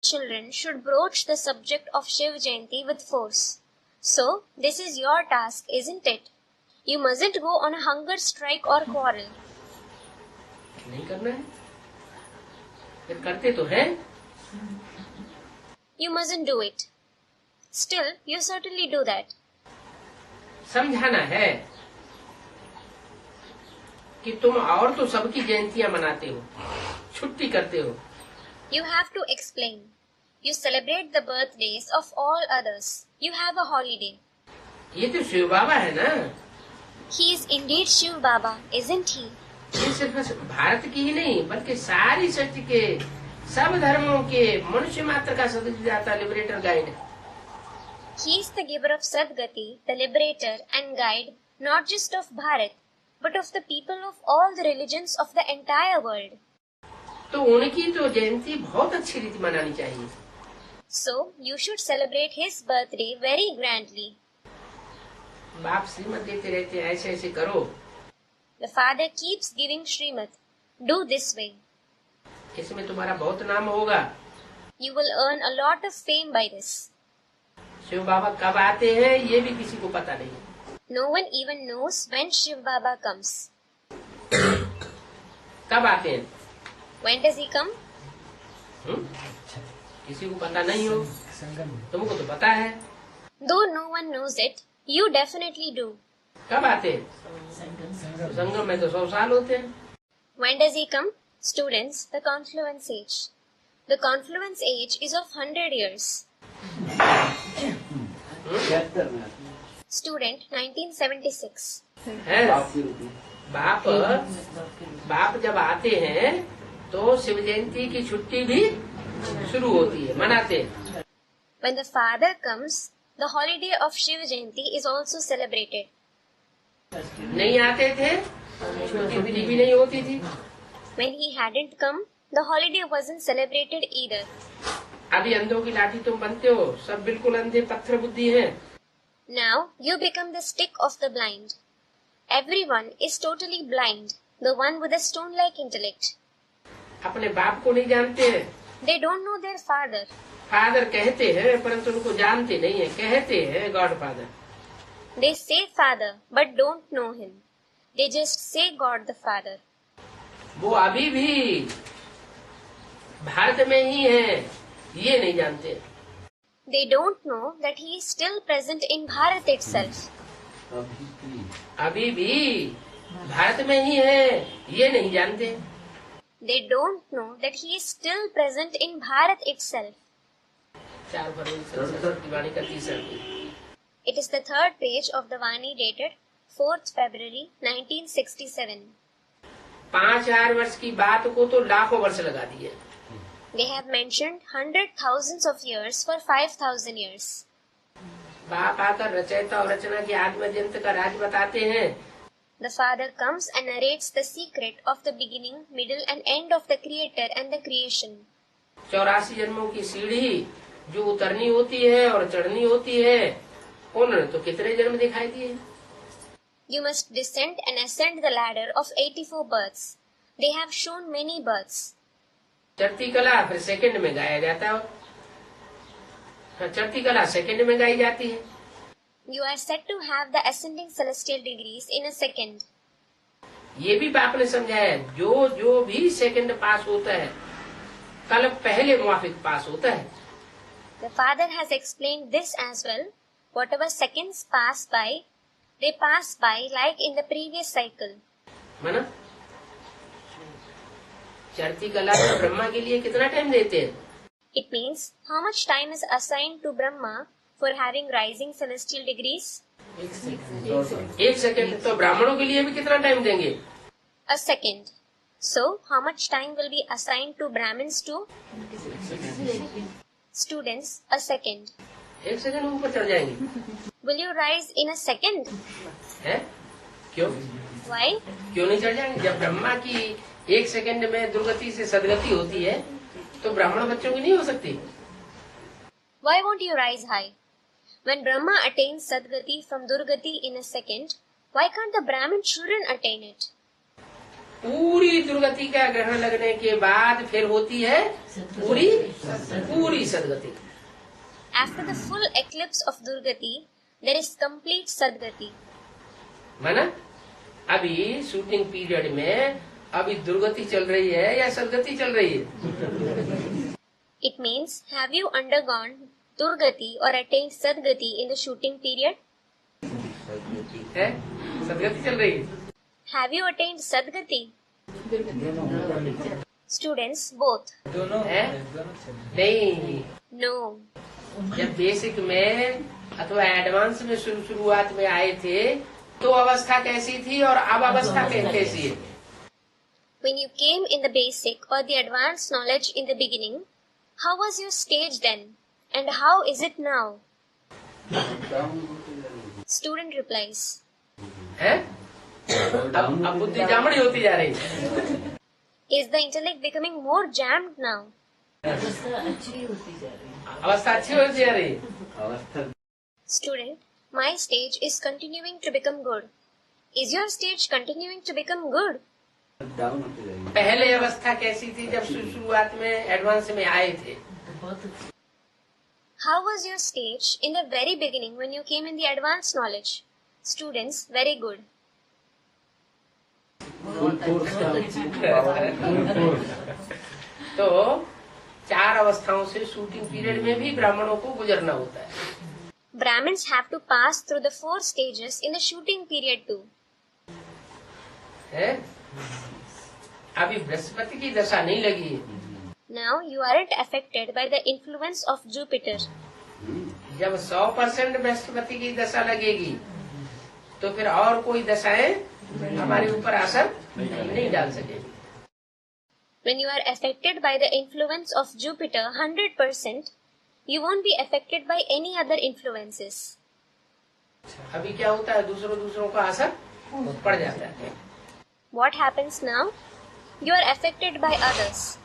Children should broach the subject of Shiv Jayanti with force. So, this is your task, isn't it? You mustn't go on a hunger strike or quarrel. नहीं करना है, फिर करते तो है। You mustn't do it. Still, you certainly do that. समझाना है कि तुम और तो सबकी जयंतियां मनाते हो, छुट्टी करते हो। You have to explain. You celebrate the birthdays of all others. You have a holiday. ये तो शिव बाबा है ना, He is indeed Shiv Baba, isn't he? ये सिर्फ भारत की ही नहीं बल्कि सारी सृष्टि के सब धर्मों के मनुष्य मात्र का सदगुरुदाता liberator guide. He is the giver of Sadgati, the liberator and guide, not just of Bharat, but of the people of all the religions of the entire world. तो उनकी तो जयंती बहुत अच्छी रीति मनानी चाहिए। So, you should celebrate his birthday very grandly. बाप श्रीमत देते रहते हैं, ऐसे ऐसे करो। The father keeps giving Srimad. Do this way. इसमें तुम्हारा बहुत नाम होगा। You will earn a lot of fame by this. Shiv बाबा कब आते हैं ये भी किसी को पता नहीं। No one even knows when Shiv Baba comes. कब आते हैं? When does he come? किसी को पता नहीं हो, तुमको तो पता है। Though no one knows it, you definitely do. कब आते हैं? संगम में तो 100 साल होते हैं। When does he come? Students, the confluence age. The confluence age is of 100 years. 76 में Student, 1976. है? बाप की रूपी बाप जब आते हैं तो शिव जयंती की छुट्टी भी शुरू होती है, मनाते हैं। When the father comes, the holiday of Shiv Jayanti is also celebrated. नहीं आते थे, छुट्टी भी नहीं होती थी। When he hadn't come, the holiday wasn't celebrated either. अभी अंधों की लाठी तुम बनते हो, सब बिल्कुल अंधे पत्थर बुद्धि हैं। Now you become the stick of the blind. Everyone is totally blind, the one with a stone-like intellect. अपने बाप को नहीं जानते हैं। They don't know their father. Father कहते हैं परंतु उनको जानते नहीं है, कहते हैं God father. They say father, but don't know him. They just say God the Father. वो अभी भी भारत में ही है, ये नहीं जानते। They don't know that he is still present in Bharat itself. अभी भी भारत में ही है, ये नहीं जानते। They don't know that he is still present in Bharat itself. 4 फरवरी संस्कृत की वाणी का तीसरा। It is the third page of the Vani dated 4th February 1967. 5000 वर्ष की बात को तो लाखों वर्ष लगा दिए। They have mentioned 100,000s of years for 5,000 years. बाप आकर रचयिता और रचना की आत्मजंत का राज बताते हैं। The Father comes and narrates the secret of the beginning, middle and end of the Creator and the creation. 84 जन्मों की सीढ़ी जो उतरनी होती है और चढ़नी होती है, उन्होंने तो कितने जन्म दिखाई दिए। You must descend and ascend the ladder of 84 births. They have shown many births. चढ़ती कला फिर सेकंड में गाया जाता है। चढ़ती कला सेकंड में गाई जाती है। You are said to have the ascending celestial degrees in a second. ये भी बाप ने समझाया, जो भी सेकंड पास होता है कल पहले मुआफिक पास होता है। The Father has explained this as well. Whatever seconds pass by, they pass by like in the previous cycle. माना चढ़ती कला में ब्रह्मा के लिए कितना टाइम देते हैं? It means how much time is assigned to Brahma for having rising celestial degrees? 1 second. तो ब्राह्मणों के लिए भी कितना टाइम देंगे? A second. So, how much time will be assigned to Brahmins too? Students, a second. 1 second ऊपर चढ़ जाएंगे। Will you rise in a second? है? क्यों Why? क्यों नहीं चढ़ जाएंगे? जब ब्रह्मा की 1 सेकंड में दुर्गति से सदगति होती है तो ब्राह्मण बच्चों की नहीं हो सकती। Why won't you rise high? When Brahma attains Sadgati from Durgati in a second, why can't the Brahmin children attain it? पूरी दुर्गति का ग्रहण लगने के बाद फिर होती है पूरी सदगति। After the full eclipse of Durgati, there is complete Sadgati. माना अभी शूटिंग पीरियड में अभी दुर्गति चल रही है या सदगति चल रही है? It means, have you undergone Durgati or attained Sadgati in the shooting period? है सदगति चल रही है। Have you attained Sadgati? Students, both. दोनों है? नहीं, No. जब बेसिक में अथवा एडवांस में शुरुआत में आए थे तो अवस्था कैसी थी और अब अवस्था कैसी है? When you came in the basic or the advanced knowledge in the beginning, how was your stage then? And how is it now? Student replies. हैं? अब बुद्धि जामड़ी होती जा रही है। Is the intellect becoming more jammed now? अवस्था अच्छी होती जा रही है। अवस्था Student, my stage is continuing to become good. Is your stage continuing to become good? Down होती जाएगी। पहले अवस्था कैसी थी जब शुरुआत में एडवांस में आए थे? How was your stage in the very beginning when you came in the advanced knowledge? Students, very good. Full force तो 4 अवस्थाओं से शूटिंग पीरियड में भी ब्राह्मणों को गुजरना होता है। Brahmins have to pass through the 4 stages in the shooting period too. है? अभी बृहस्पति की दशा नहीं लगी है। Now you aren't affected by the influence of Jupiter. जब 100% बृहस्पति की दशा लगेगी तो फिर और कोई दशाएं हमारे ऊपर असर नहीं डाल सकेगी। When you are affected by the influence of Jupiter 100%, you won't be affected by any other influences. अभी क्या होता है, दूसरों का असर पड़ जाता है। What happens now? You are affected by others.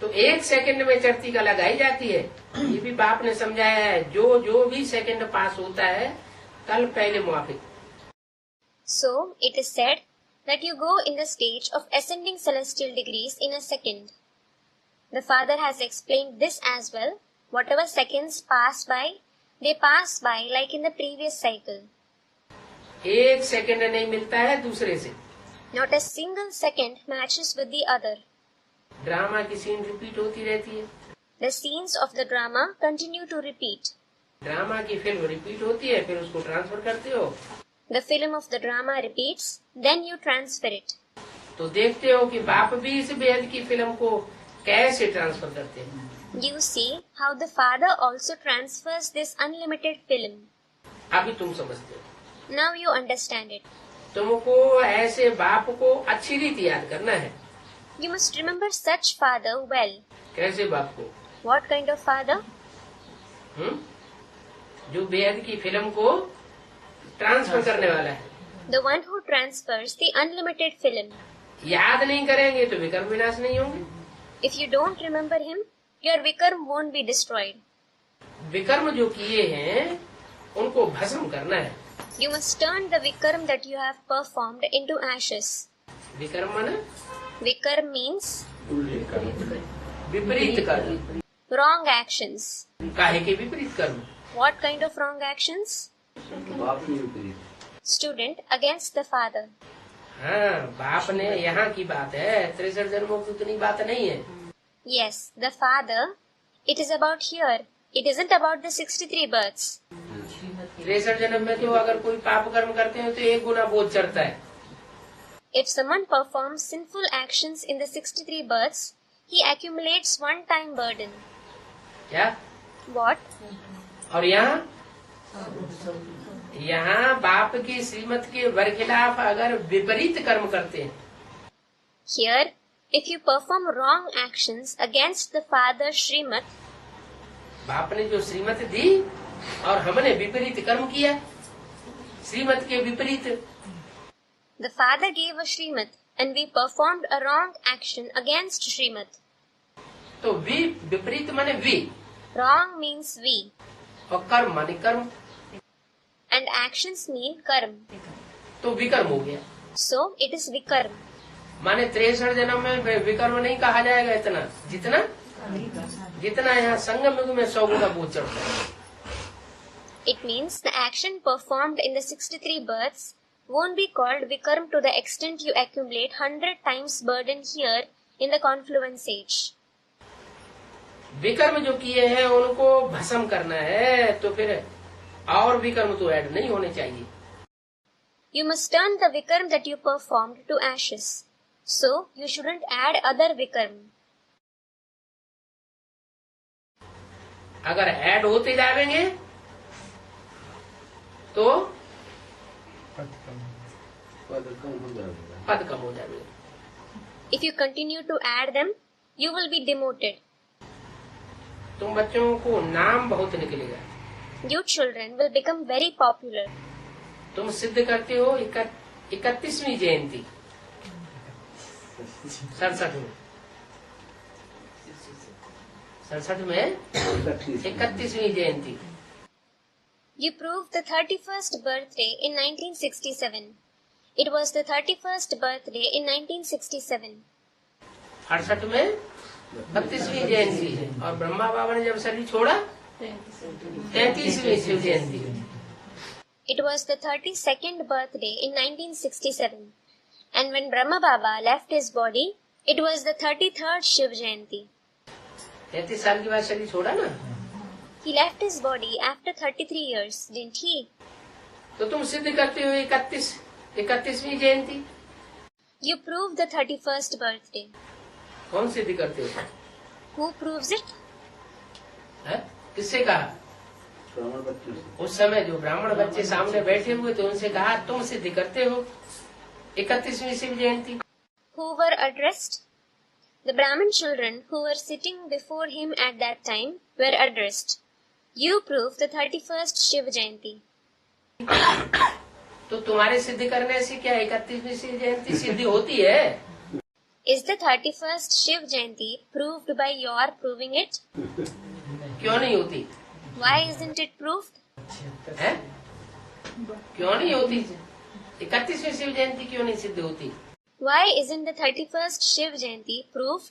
तो 1 सेकंड में चर्ती का लगाई जाती है। ये भी बाप ने समझाया है, जो भी सेकंड पास होता है कल पहले मुआफिक। So, it is said that you go in the stage of ascending celestial degrees in a second. The Father has explained this as well. Whatever seconds pass by, they pass by like in the previous cycle. 1 second नहीं मिलता है दूसरे से। Not a single second matches with the other. Drama की scene repeat होती रहती है। The scenes of the drama continue to repeat. Drama की फिल्म रिपीट होती है, फिर उसको ट्रांसफर करते हो। The film of the drama repeats, then you transfer it. तो देखते हो कि बाप भी इस बेहद की फिल्म को कैसे ट्रांसफर करते हैं। You see how the Father also transfers this unlimited film. अभी तुम समझते हो। Now you understand it. तुमको ऐसे बाप को अच्छी रीति याद करना है। You must remember such Father well. कैसे बाप को? What kind of Father? जो बेहद की फिल्म को ट्रांसफर करने वाला है। The one who transfers the unlimited film. याद नहीं करेंगे तो विकर्म विनाश नहीं होंगे। If you don't remember him, your vikarm won't be destroyed. विकर्म जो किए हैं उनको भस्म करना है। You must turn the vikarm that you have performed into ashes. विकर्म माने? Vikarm means विपरीत कर्म। wrong actions. काहे के विपरीत कर्म? What kind of wrong actions? बाप की विपरीत। Student against the Father. हाँ, बाप ने यहाँ की बात है, 63 जन्मों की उतनी बात नहीं है। Yes, the Father. It is about here. It isn't about the 63 births. 63 जन्म में तो अगर कोई पाप कर्म करते हैं तो 1 गुना बोझ चढ़ता है। If someone performs sinful actions in the 63 births, he accumulates one-time burden. क्या? What? और यहाँ बाप की श्रीमत के बरखिलाफ अगर विपरीत कर्म करते हैं, Here, if you perform wrong actions against the Father Srimad, बाप ने जो श्रीमत दी और हमने विपरीत कर्म किया, श्रीमत के विपरीत, the Father gave a Srimad and we performed a wrong action against Srimad. तो विपरीत माने वी, Wrong means we और कर्म माने कर्म, and actions mean karm. तो विकर्म हो गया। So, it is vikarm. माने 63 जन्म में विकर्म नहीं कहा जाएगा इतना, जितना यहाँ संगम युग में 100 गुना बोझ चढ़ता है। It means the action performed in the 63 births won't be called vikarm to the extent you accumulate 100 times burden here in the confluence age. विकर्म जो किए हैं उनको भस्म करना है, तो फिर और विकर्म तो ऐड नहीं होने चाहिए। You must turn the vikarm that you performed to ashes. So, you shouldn't add other vikarm. अगर ऐड होते जाएंगे तो पद कम पद कम हो जाएगा। पद कम हो जाएगा। If you continue to add them, you will be demoted. तुम बच्चों को नाम बहुत निकलेगा। You children will become very popular. तुम सिद्ध करते हो 31वीं जयंती 67 में 31वीं जयंती। You proved the 31st birthday in 1967. It was the 31st birthday in 1967. 68 में 32वीं जयंती और ब्रह्मा बाबा ने जब शरीर छोड़ा 33वीं Shiv Jayanti. It was the 32nd birthday in 1967. And when Brahma Baba left his body, it was the 33rd Shiv Jayanti. 33 साल के बाद शरीर छोड़ा ना, He left his body after 33 years, didn't he? तो तुम सिद्ध करते हो 31वीं जयंती। You proved the 31st birthday. कौन सिद्ध करते हो? Who proves it? है? किससे कहा? ब्राह्मण बच्चों से। उस समय जो ब्राह्मण बच्चे सामने बैठे हुए थे उनसे कहा तुम सिद्ध करते हो 31वीं Shiv Jayanti. Who were addressed? The Brahmin children who were sitting before him at that time were addressed. You prove the 31st Shiv Jayanti. तो तुम्हारे सिद्ध करने से क्या 31वीं शिव जयंती सिद्धि होती है? Is the 31st Shiv Jayanti proved by your proving it? क्यों नहीं होती? Why isn't it proved? है? क्यों नहीं होती? 31वीं शिव जयंती क्यों नहीं सिद्ध होती? Why isn't the 31st Shiv Jayanti proved?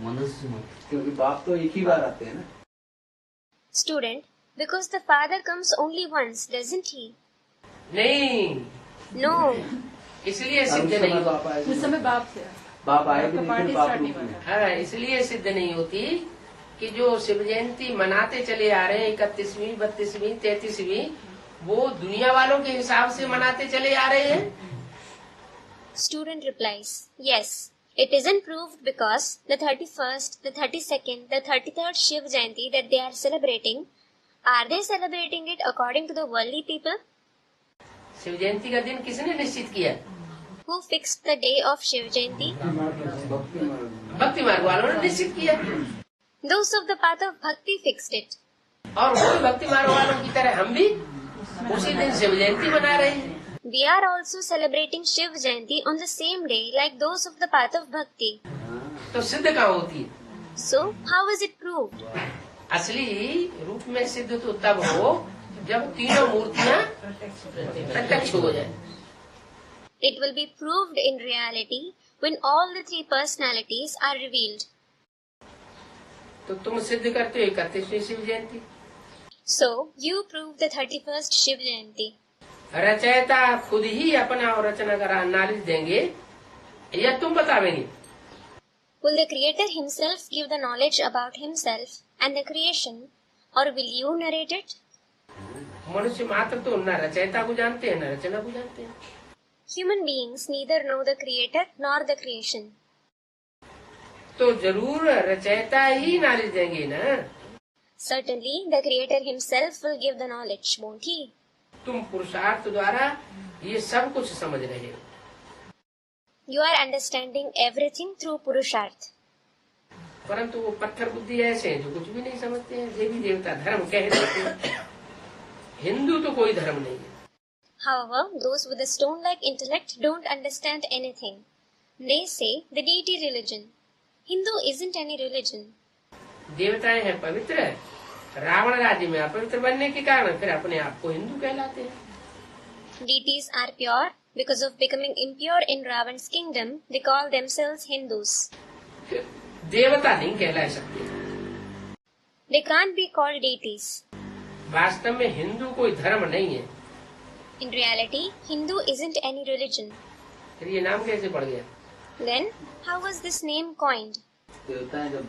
मनुष्य मत, क्योंकि बाप तो एक ही बार आते हैं ना। Student, because the father comes only once, doesn't he? नहीं, No. इसलिए उस सिद्ध समय नहीं। बाप आए उस समय बाप थे। बाप आए भी आपका नहीं थे, पार्टी बाप स्टार्ट नहीं रूप में। हुआ हाँ, इसलिए सिद्ध नहीं होती कि जो शिव जयंती मनाते चले आ रहे हैं 31वीं 32वीं 33वीं वो दुनिया वालों के हिसाब से मनाते चले आ रहे हैं। Student replies, yes, it isn't proved because the 31st, the 32nd, the 33rd Shiv Jayanti that they are celebrating, are they celebrating it according to the worldly people? Shiv Jayanti का दिन किसने निश्चित किया? Who fixed the day of Shiv Jayanti? भक्ति मार्ग। भक्ति मार्ग वालों ने निश्चित किया Those of the path of bhakti fixed it. और वही भक्ति मार्ग वालों की तरह हम भी उसी दिन शिव जयंती मना रहे हैं। We are also celebrating Shiv Jayanti on the same day like those of the path of bhakti. तो सिद्ध कहाँ होती है? So, how is it proved? असली रूप में सिद्ध तो तब हो जब तीनों मूर्तियाँ प्रत्यक्ष हो जाए। It will be proved in reality when all the three personalities are revealed. तो तुम सिद्ध करते हो 31वीं Shiv Jayanti. So, you prove the 31st Shiv Jayanti. रचयिता खुद ही अपना और रचना का नॉलेज देंगे या तुम बतावेंगे? Will the Creator himself give the knowledge about himself and the creation, or will you narrate it? मनुष्य मात्र तो न रचयिता को जानते हैं न रचना को जानते हैं। Human beings neither know the Creator nor the creation. तो जरूर रचयिता ही नॉलेज देंगे ना। Certainly, the Creator himself will give the knowledge, won't he? तुम पुरुषार्थ द्वारा ये सब कुछ समझ रहे हो। You are understanding everything through Purusharth. परंतु वो पत्थर बुद्धि ऐसे हैं जो कुछ भी नहीं समझते हैं। देवी देवता धर्म कह देते हैं। हिंदू तो कोई धर्म नहीं है। However, those with a stone-like intellect don't understand anything. They say the deity religion. Hindu isn't any religion. देवताएं हैं पवित्र, रावण राज्य में अपवित्र बनने के कारण फिर अपने आप को हिंदू कहलाते हैं। Deities are pure. Because of becoming impure in Ravan's kingdom, they call themselves Hindus. देवता नहीं कहला सकते। They can't be called deities. वास्तव में हिंदू कोई धर्म नहीं है। In reality, Hindu isn't any religion. फिर ये नाम कैसे पड़ गया? Then, how was this name coined? देवताएं जब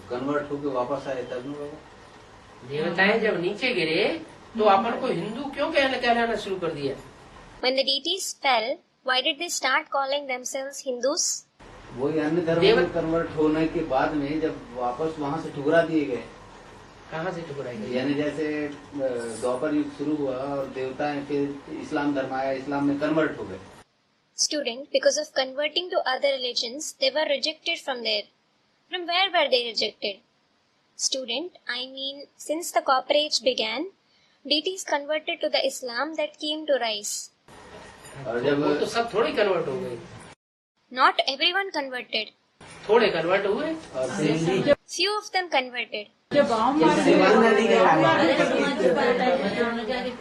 कन्वर्ट होके वापस आए तब न बाबा। देवताएं जब नीचे गिरे तो अपन को हिंदू क्यों कहलाना शुरू कर दिया? When the deities fell, why did they start calling themselves Hindus? वही अन्य धर्म में कन्वर्ट होने के बाद में जब वापस वहाँ से ठुकरा दिए गए कहाँ से ठुकराई गई? यानी जैसे द्वापर युग शुरू हुआ और देवताएं फिर इस्लाम धर्म आया, इस्लाम में कन्वर्ट हो गए। Student, because of converting to other religions, they were rejected from there. From where were they rejected? Student, I mean, since the Copper Age began, deities converted to the Islam that came to rise. और जब वो तो सब थोड़ी convert हो गए, Not everyone converted. थोड़े convert हुए। और Sindhi Few of them converted.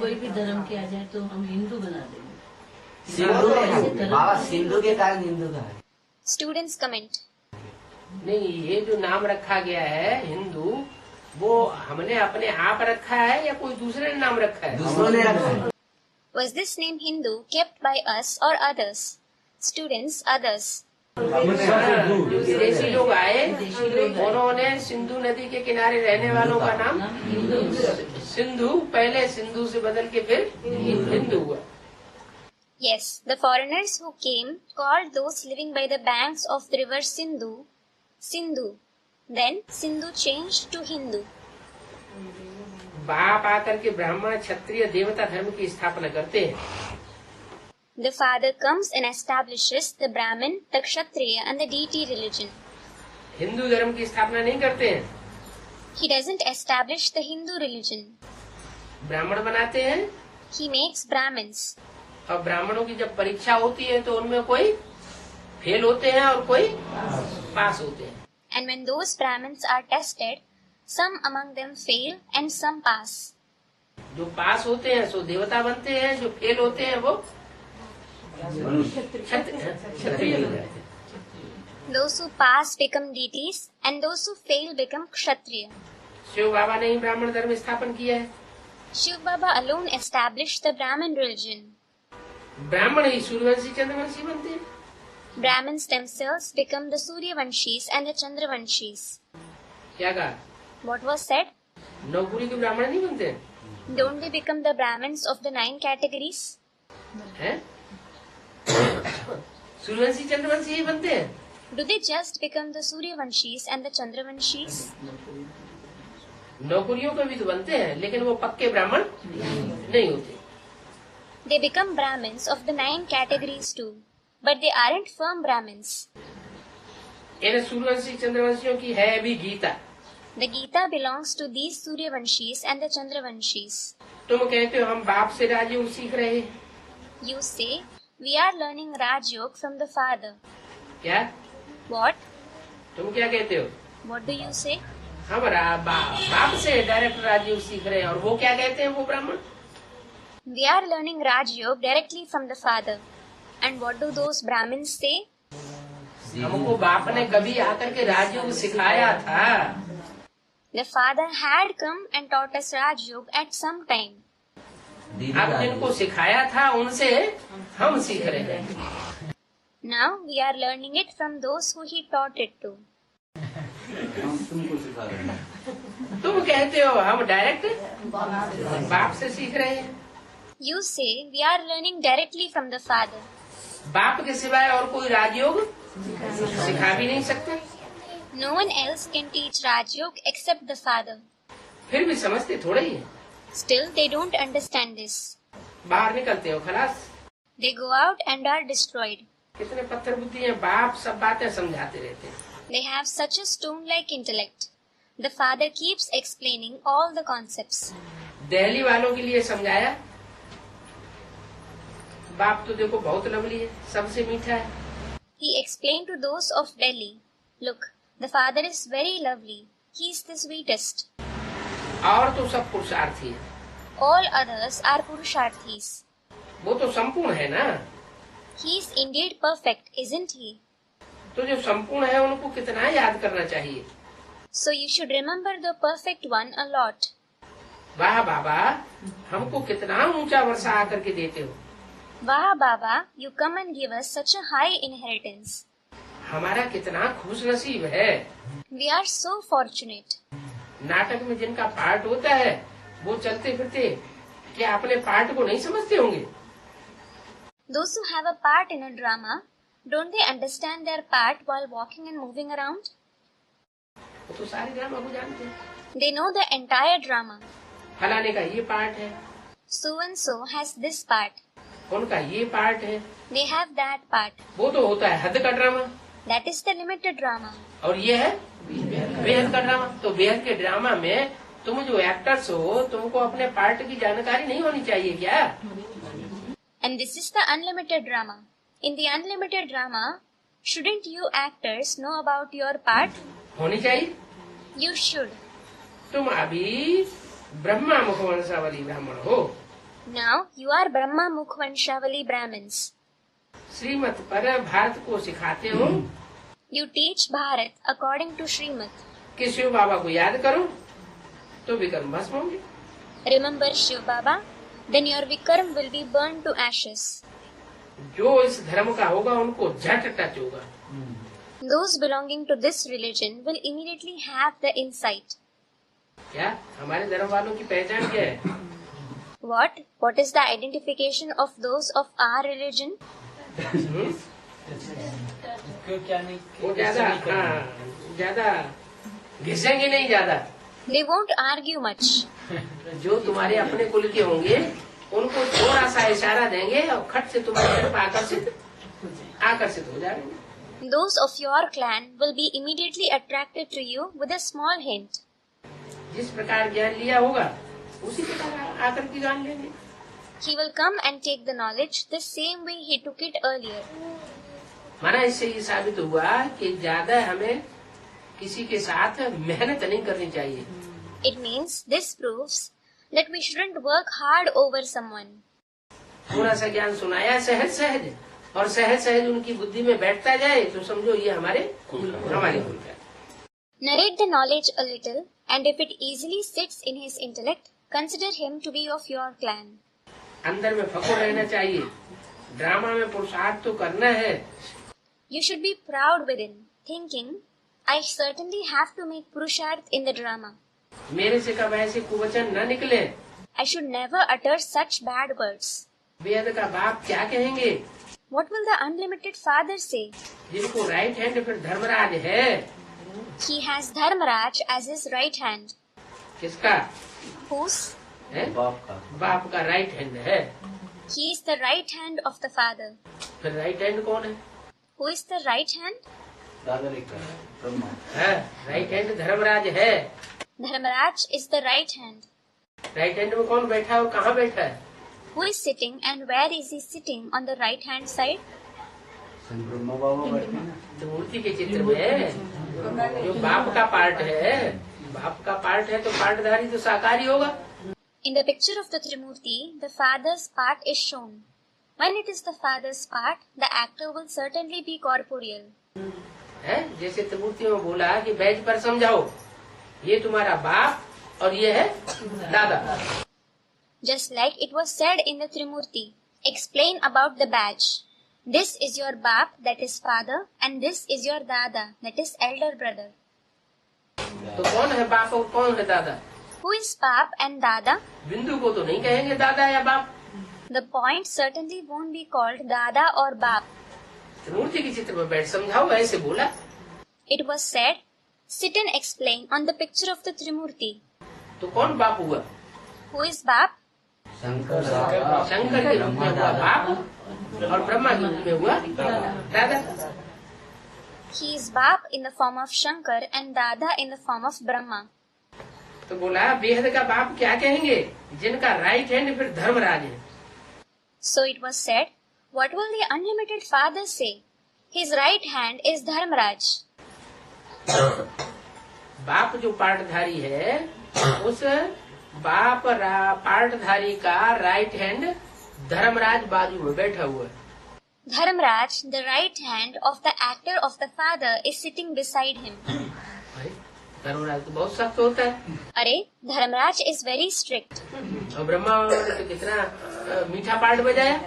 कोई भी धर्म किया जाए तो हम हिंदू बना देंगे। बाबा सिंधु के कारण हिंदू का है। Students comment. नहीं, ये जो नाम रखा गया है हिंदू, वो हमने अपने आप रखा है या कोई दूसरे ने नाम रखा है? दूसरों ने रखा है। Was this name Hindu kept by us or others? Students, others. जो विदेशी लोग आए उन्होंने सिंधु नदी के किनारे रहने वालों का नाम सिंधु, पहले सिंधु से बदल के फिर हिंदू हुआ। Yes, the foreigners who came called those living by the banks of the river Sindhu, Sindhu. Then Sindhu changed to Hindu. बाप आकर के ब्राह्मण क्षत्रिय देवता धर्म की स्थापना करते हैं। The father comes and establishes the Brahmin, the Kshatriya and the deity religion. Hindu धर्म की स्थापना नहीं करते हैं, He doesn't establish the Hindu religion. ब्राह्मण बनाते हैं। He makes Brahmins. और ब्राह्मणों की जब परीक्षा होती है तो उनमें कोई फेल होते हैं और कोई पास होते हैं। And when those Brahmins are tested, some among them fail and some pass. जो पास होते हैं सो देवता बनते हैं, जो फेल होते हैं वो क्षत्रिय हो जाते हैं। Those who pass become deities and those who fail become Kshatriya. Shiv बाबा ने ही ब्राह्मण धर्म स्थापन किया है। Shiv Baba alone established the Brahmin religion. ब्राह्मण ही सूर्यवंशी चंद्रवंशी बनते हैं। Brahmins themselves become the Suryavanshis and the Chandravanshis. क्या कहा? What was said? नौकुरी के ब्राह्मण नहीं बनते हैं? Don't they become the Brahmins of the 9 categories? हैं? सूर्यवंशी चंद्रवंशी ही बनते हैं। Do they just become the Suryavanshis and the Chandravanshis? नौकरियों के भी तो बनते हैं, लेकिन वो पक्के ब्राह्मण नहीं होते। They become Brahmins of the 9 categories too, but they aren't firm Brahmins. इन सूर्यवंशी चंद्रवंशियों की है भी Gita. The Gita belongs to these Suryavanshis and the Chandravanshis. तुम कहते हो हम बाप से राजयोग सीख रहे हैं। You say, we are learning Raj Yoga from the father. क्या? What? तुम क्या कहते हो? What do you say? हम बाप से डायरेक्ट राजयोग सीख रहे हैं, और वो क्या कहते हैं वो ब्राह्मण? We are learning Raj Yoga directly from the father. And what do those Brahmins say? हमको बाप ने कभी आकर के राजयोग सिखाया था। The father had come and taught us Raj Yoga at some time. अब जिनको सिखाया था उनसे हम सीख रहे हैं। Now we are learning it from those who he taught it to. हम तुमको सिखा रहे हैं। तुम कहते हो हम डायरेक्ट बाप से सीख रहे हैं। You say we are learning directly from the father. बाप के सिवाय और कोई राजयोग सिखा भी नहीं सकते। No one else can teach Raj Yoga except the father. फिर भी समझते थोड़ा ही है। Still they don't understand this. बाहर निकलते हो खलास। They go out and are destroyed. कितने पत्थर बुद्धि हैं, बाप सब बातें समझाते रहते हैं। They have such a stone-like intellect. The father keeps explaining all the concepts. Delhi वालों के लिए समझाया, बाप तो देखो बहुत लवली है, सबसे मीठा है। He explained to those of Delhi, look, the father is very lovely. He is the sweetest. और तो सब पुरुषार्थी है। All others are Purusharthis. वो तो संपूर्ण है ना। He is indeed perfect, isn't he? तो जो संपूर्ण है उनको कितना याद करना चाहिए। So you should remember the perfect one a lot. वाह बाबा, हमको कितना ऊंचा वर्षा आकर के देते हो। Wah Baba, you come and give us such a high inheritance. हमारा कितना खुश नसीब है। We are so fortunate. नाटक में जिनका पार्ट होता है वो चलते फिरते क्या अपने पार्ट को नहीं समझते होंगे? Those who have a part in a drama, don't they understand their part while walking and moving around? वो तो सारे ड्रामा को जानते हैं। They know the entire drama. फलाने का ये पार्ट है, So and so has this part. उनका ये पार्ट है, They have that part. वो तो होता है हद का drama, That is the limited drama. और ये है बेहद का ड्रामा। तो बेहद के ड्रामा में तुम जो एक्टर्स हो, तुमको अपने पार्ट की जानकारी नहीं होनी चाहिए क्या? And this is the unlimited drama. In the unlimited drama, shouldn't you actors know about your part? होनी चाहिए। You should. तुम अभी ब्रह्मा मुखवंशावली ब्राह्मण हो, Now you are Brahma Mukhvanshavali Brahmins. श्रीमत पर भारत को सिखाते हो You teach Bharat according to Srimad. कि शिव बाबा को याद करो तो विक्रम भस्म होंगे। Remember Shiv Baba, then your Vikram will be burned to ashes. जो इस धर्म का होगा उनको झट टच होगा। Those belonging to this religion will immediately have the insight. क्या हमारे धर्म वालों की पहचान क्या है? What? What is the identification of those of our religion? क्यों क्या नहीं वो ज्यादा घिसेंगे नहीं ज्यादा। They won't argue much. जो तुम्हारे अपने कुल के होंगे उनको थोड़ा सा इशारा देंगे और खट से तुम्हारी तरफ आकर्षित हो जाएंगे। Those of your clan will be immediately attracted to you with a small hint. जिस प्रकार ज्ञान लिया होगा उसी प्रकार आकर के ज्ञान लेंगे। He will come and take the knowledge the same way he took it earlier. माना इससे ये साबित हुआ कि ज्यादा हमें किसी के साथ मेहनत नहीं करनी चाहिए। It means this proves that we shouldn't work hard over someone. थोड़ा सा ज्ञान सुनाया सहज सहज और सहज सहज उनकी बुद्धि में बैठता जाए तो समझो ये हमारे कुल का। Narrate the knowledge a little, and if it easily sits in his intellect, consider him to be of your clan. अंदर में फकोर रहना चाहिए, ड्रामा में पुरुषार्थ तो करना है। You should be proud within, thinking, I certainly have to make Purusharth in the drama. मेरे से कब ऐसे कुवचन न निकले। I should never utter such bad words. वेद का बाप क्या कहेंगे? What will the unlimited father say? जिनको राइट हैंड फिर धर्मराज है। He has Dharmaraj as his right hand. किसका? Whose? है? बाप बाप का राइट हैंड है। He is the right hand of the father. फिर राइट हैंड कौन है? Who is the right hand? Dadar एक ब्रह्मा। है राइट हैंड धर्मराज है। Dharmaraj is the right hand. Right hand में कौन बैठा है और कहाँ बैठा है? Who is sitting and where is he sitting on the right hand side? Brahma बाबा बैठे ना। तो मूर्ति के चित्र में जो बाप का पार्ट है, बाप का पार्ट है तो पार्टधारी तो साकारी होगा। In the picture of the Trimurti, the father's part is shown. When it is the father's part, the actor will certainly be corporeal. है जैसे त्रिमूर्ति में बोला कि बैज पर समझाओ, ये तुम्हारा बाप और ये है दादा। Just like it was said in the Trimurti, explain about the badge. This is your Bap, that is father, and this is your Dada, that is elder brother. तो कौन है बाप और कौन है दादा? Who is Bap and Dada? बिंदु को तो नहीं कहेंगे दादा या बाप। The point certainly won't be called Dada or Bap. त्रिमूर्ति के चित्र में बैठ समझाओ, ऐसे बोला। It was said, sit and explain on the picture of the Trimurti. तो कौन बाप हुआ? Who is Bap? शंकर के रूप में हुआ बाप और ब्रह्मा के रूप में हुआ दादा। He is Bap in the form of Shankar and Dada in the form of Brahma. तो बोला बेहद का बाप क्या कहेंगे जिनका राइट हैंड फिर धर्मराज है। So it was said, what will the unlimited father say? His right hand is Dharmaraj. बाप जो पार्टधारी है उस बाप पार्टधारी का राइट हैंड धर्मराज बाजू में बैठा हुआ है। Dharmaraj, the right hand of the actor of the father, is sitting beside him. Dharmaraj तो बहुत सख्त होता है। अरे, Dharmaraj is very strict. और ब्रह्मा ने तो कितना मीठा पार्ट बजाया।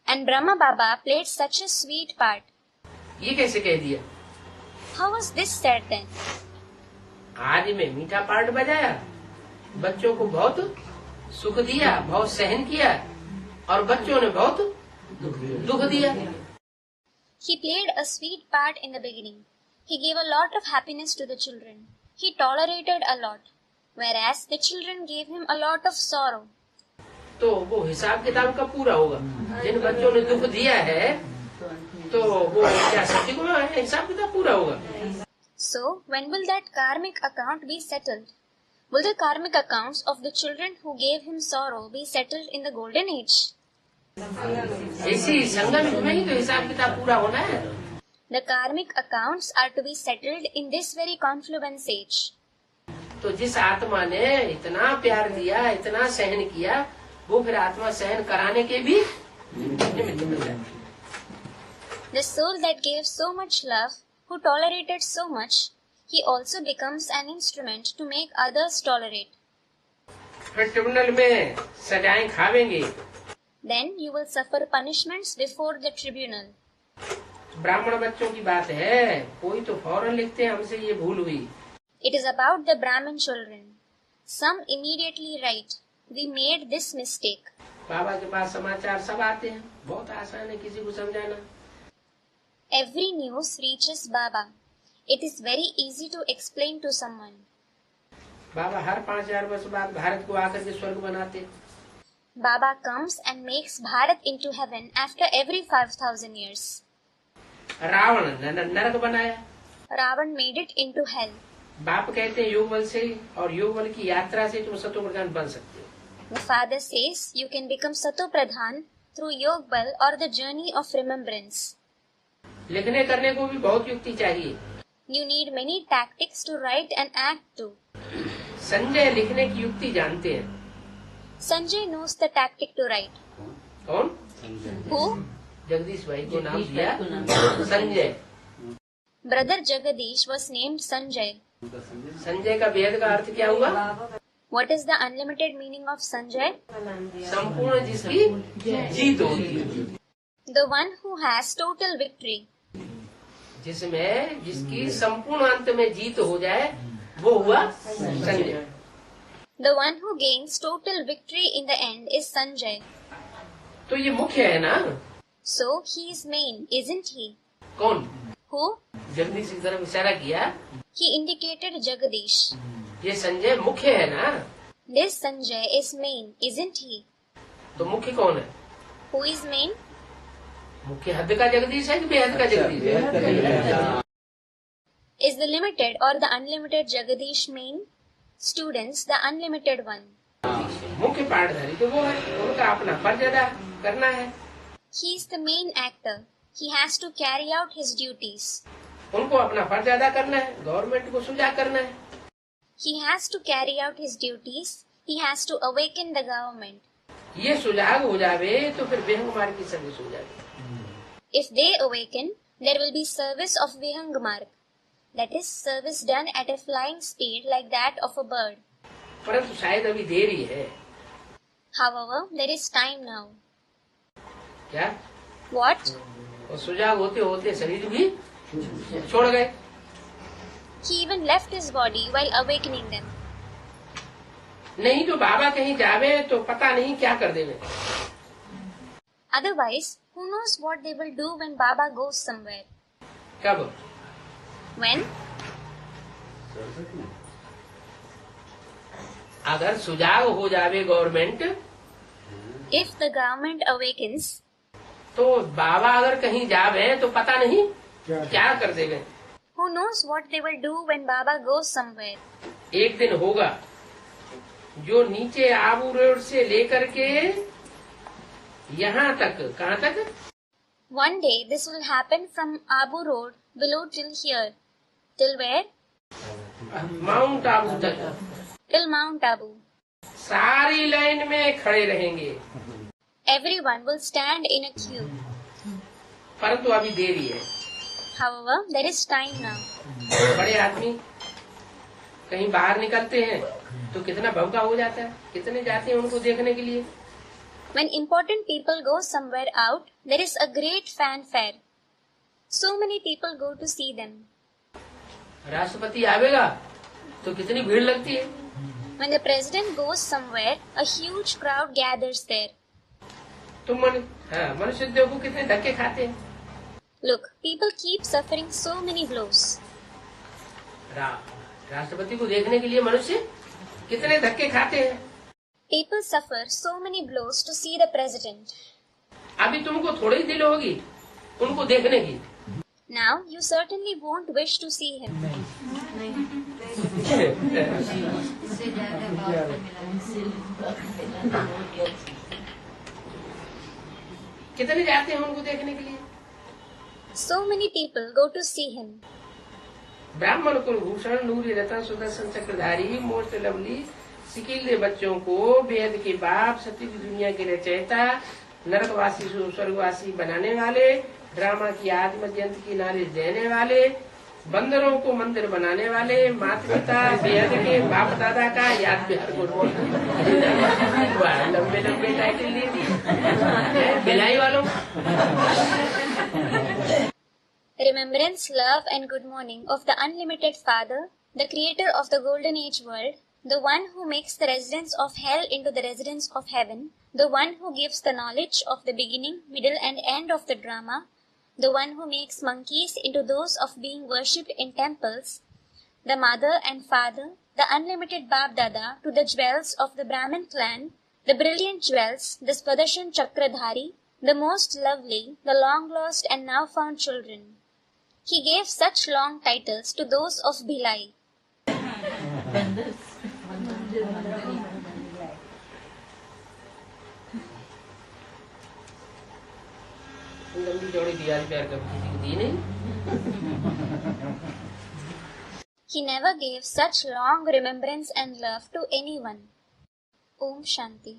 And Brahma Baba played such a sweet part. ये कैसे कह दिया? How was this said then? आज में मीठा पार्ट बजाया, बच्चों को बहुत सुख दिया, बहुत सहन किया और बच्चों ने बहुत दुख दिया। He played a sweet part in the beginning. He gave a lot of happiness to the children. he tolerated a lot, whereas the children gave him a lot of sorrow. तो वो हिसाब किताब का पूरा होगा। जिन बच्चों ने दुख दिया है तो वो क्या सच्ची को हिसाब किताब पूरा होगा। So, when will that karmic account be settled? Will the karmic accounts of the children who gave him sorrow be settled in the golden age? इसी संगम में ही तो हिसाब किताब पूरा होना है। The karmic accounts are to be settled in this very confluence age. तो जिस आत्मा ने इतना प्यार दिया, इतना सहन किया, वो फिर आत्मा सहन कराने के भी निमित्त बन जाती है। The soul that gave so much love, who tolerated so much, he also becomes an instrument to make others tolerate. फिर ट्रिब्यूनल में सजाएं खावेंगे। Then you will suffer punishments before the tribunal. ब्राह्मण बच्चों की बात है, कोई तो फौरन लिखते हैं हमसे ये भूल हुई। It is about the Brahmin children. Some immediately write, "We made this mistake." बाबा के पास समाचार सब आते हैं, बहुत आसान है किसी को समझाना। Every news reaches Baba. It is very easy to explain to someone. बाबा हर 5000 वर्ष बाद भारत को आकर के स्वर्ग बनाते। Baba comes and makes Bharat into heaven after every 5,000 years. Ravan नरक बनाया। Ravan made it into hell. बाप कहते हैं योग बल से और योग बल की यात्रा से तुम सतो प्रधान बन सकते हो। The father says you can become Sato Pradhan through Yog Bal or the journey of remembrance. लिखने करने को भी बहुत युक्ति चाहिए। You need many tactics to write and act too. Sanjay लिखने की युक्ति जानते हैं। Sanjay knows the tactic to write. कौन? Who? जगदीश भाई को नाम दिया Sanjay. Brother Jagadish was named Sanjay. Sanjay का वेद का अर्थ क्या हुआ? What is the unlimited meaning of Sanjay? संपूर्ण जिसकी जीत होगी। The one who has total victory. जिसमें जिसकी संपूर्ण अंत में जीत हो जाए वो हुआ Sanjay. The one who gains total victory in the end is Sanjay. तो ये मुख्य है ना। So he is main, isn't he? कौन? Who? जगदीश की तरफ इशारा किया। He indicated Jagadish. ये संजय मुख्य है ना। This Sanjay is main, isn't he? तो मुख्य कौन है? Who is main? मुख्य हद का जगदीश है कि बेहद का जगदीश है? Is the limited or the unlimited Jagadish main? Students, the unlimited one. मुख्य पाठधारी तो वो है, उनका अपना फर्ज अदा करना है। He is the main actor. He has to carry out his duties. उनको अपना फर्ज अदा करना है, गवर्नमेंट को सुलझा करना है। He has to carry out his duties. He has to awaken the government. ये सुजाग हो जावे तो फिर बेहंग मार्ग की सर्विस हो जाएगी। If they awaken, there will be service of Vihang Marg. That is, service done at a flying speed like that of a bird. परंतु शायद अभी देरी है। However, there is time now. क्या? What? और सुजाग होते होते शरीर भी छोड़ गए। He even left his body while awakening them. नहीं तो बाबा कहीं जावे तो पता नहीं क्या कर देवे। Otherwise, who knows what they will do when Baba goes somewhere? कब? When? अगर सुजाग हो जावे government If the government awakens, तो बाबा अगर कहीं जावे तो पता नहीं क्या कर देवे। who knows what they will do when Baba goes somewhere? एक दिन होगा जो नीचे आबू रोड से लेकर के यहाँ तक, कहाँ तक? One day this will happen from Abu Road below till here. Till where? Mount Abu तक Till Mount Abu. सारी लाइन में खड़े रहेंगे। Everyone will stand in a queue. परंतु अभी देरी है। However, there is time now. बड़े आदमी कहीं बाहर निकलते हैं तो कितना भवका हो जाता है, कितने जाते हैं उनको देखने के लिए। When important people go somewhere out, there is a great fanfare. So many people go to see them. राष्ट्रपति आवेगा तो कितनी भीड़ लगती है। When the president goes somewhere, a huge crowd gathers there. तुम मनुष्य देखो कितने धक्के खाते हैं। Look, people keep suffering so many blows. राष्ट्रपति को देखने के लिए मनुष्य कितने धक्के खाते हैं। People suffer so many blows to see the president. अभी तुमको थोड़ी दिल होगी उनको देखने की। Now you certainly won't wish to see him. इससे ज्यादा बात तो मिला, इससे बात मिला और क्या चीज़। कितने जाते हैं उनको देखने के लिए। So many people go to see him. ब्राह्मण कुलभूषण नूरी रतन सुदर्शन चक्रधारी मोस्ट लवली सिकीले बच्चों को वेद के बाप सत्य की दुनिया के रचयिता नरकवासी स्वर्गवासी बनाने वाले ड्रामा की आदि मध्यंत की नॉलेज देने वाले बंदरों को मंदिर बनाने वाले माता पिता वेद के बाप दादा का याद बिहार को लंबे लंबे टाइटल लिए थी बिलाई वालों। Remembrance, love and good morning of the unlimited Father, the creator of the golden age world, the one who makes the residence of hell into the residence of heaven, the one who gives the knowledge of the beginning, middle and end of the drama, the one who makes monkeys into those of being worshipped in temples, the mother and father, the unlimited Bap Dada to the jewels of the Brahmin clan, the brilliant jewels, the Swadashan Chakradhari, the most lovely, the long lost and now found children. He gave such long titles to those of Bhilai. लंबी चौड़ी दियाल प्यार कभी किसी को दी नहीं। He never gave such long remembrance and love to anyone. Om Shanti.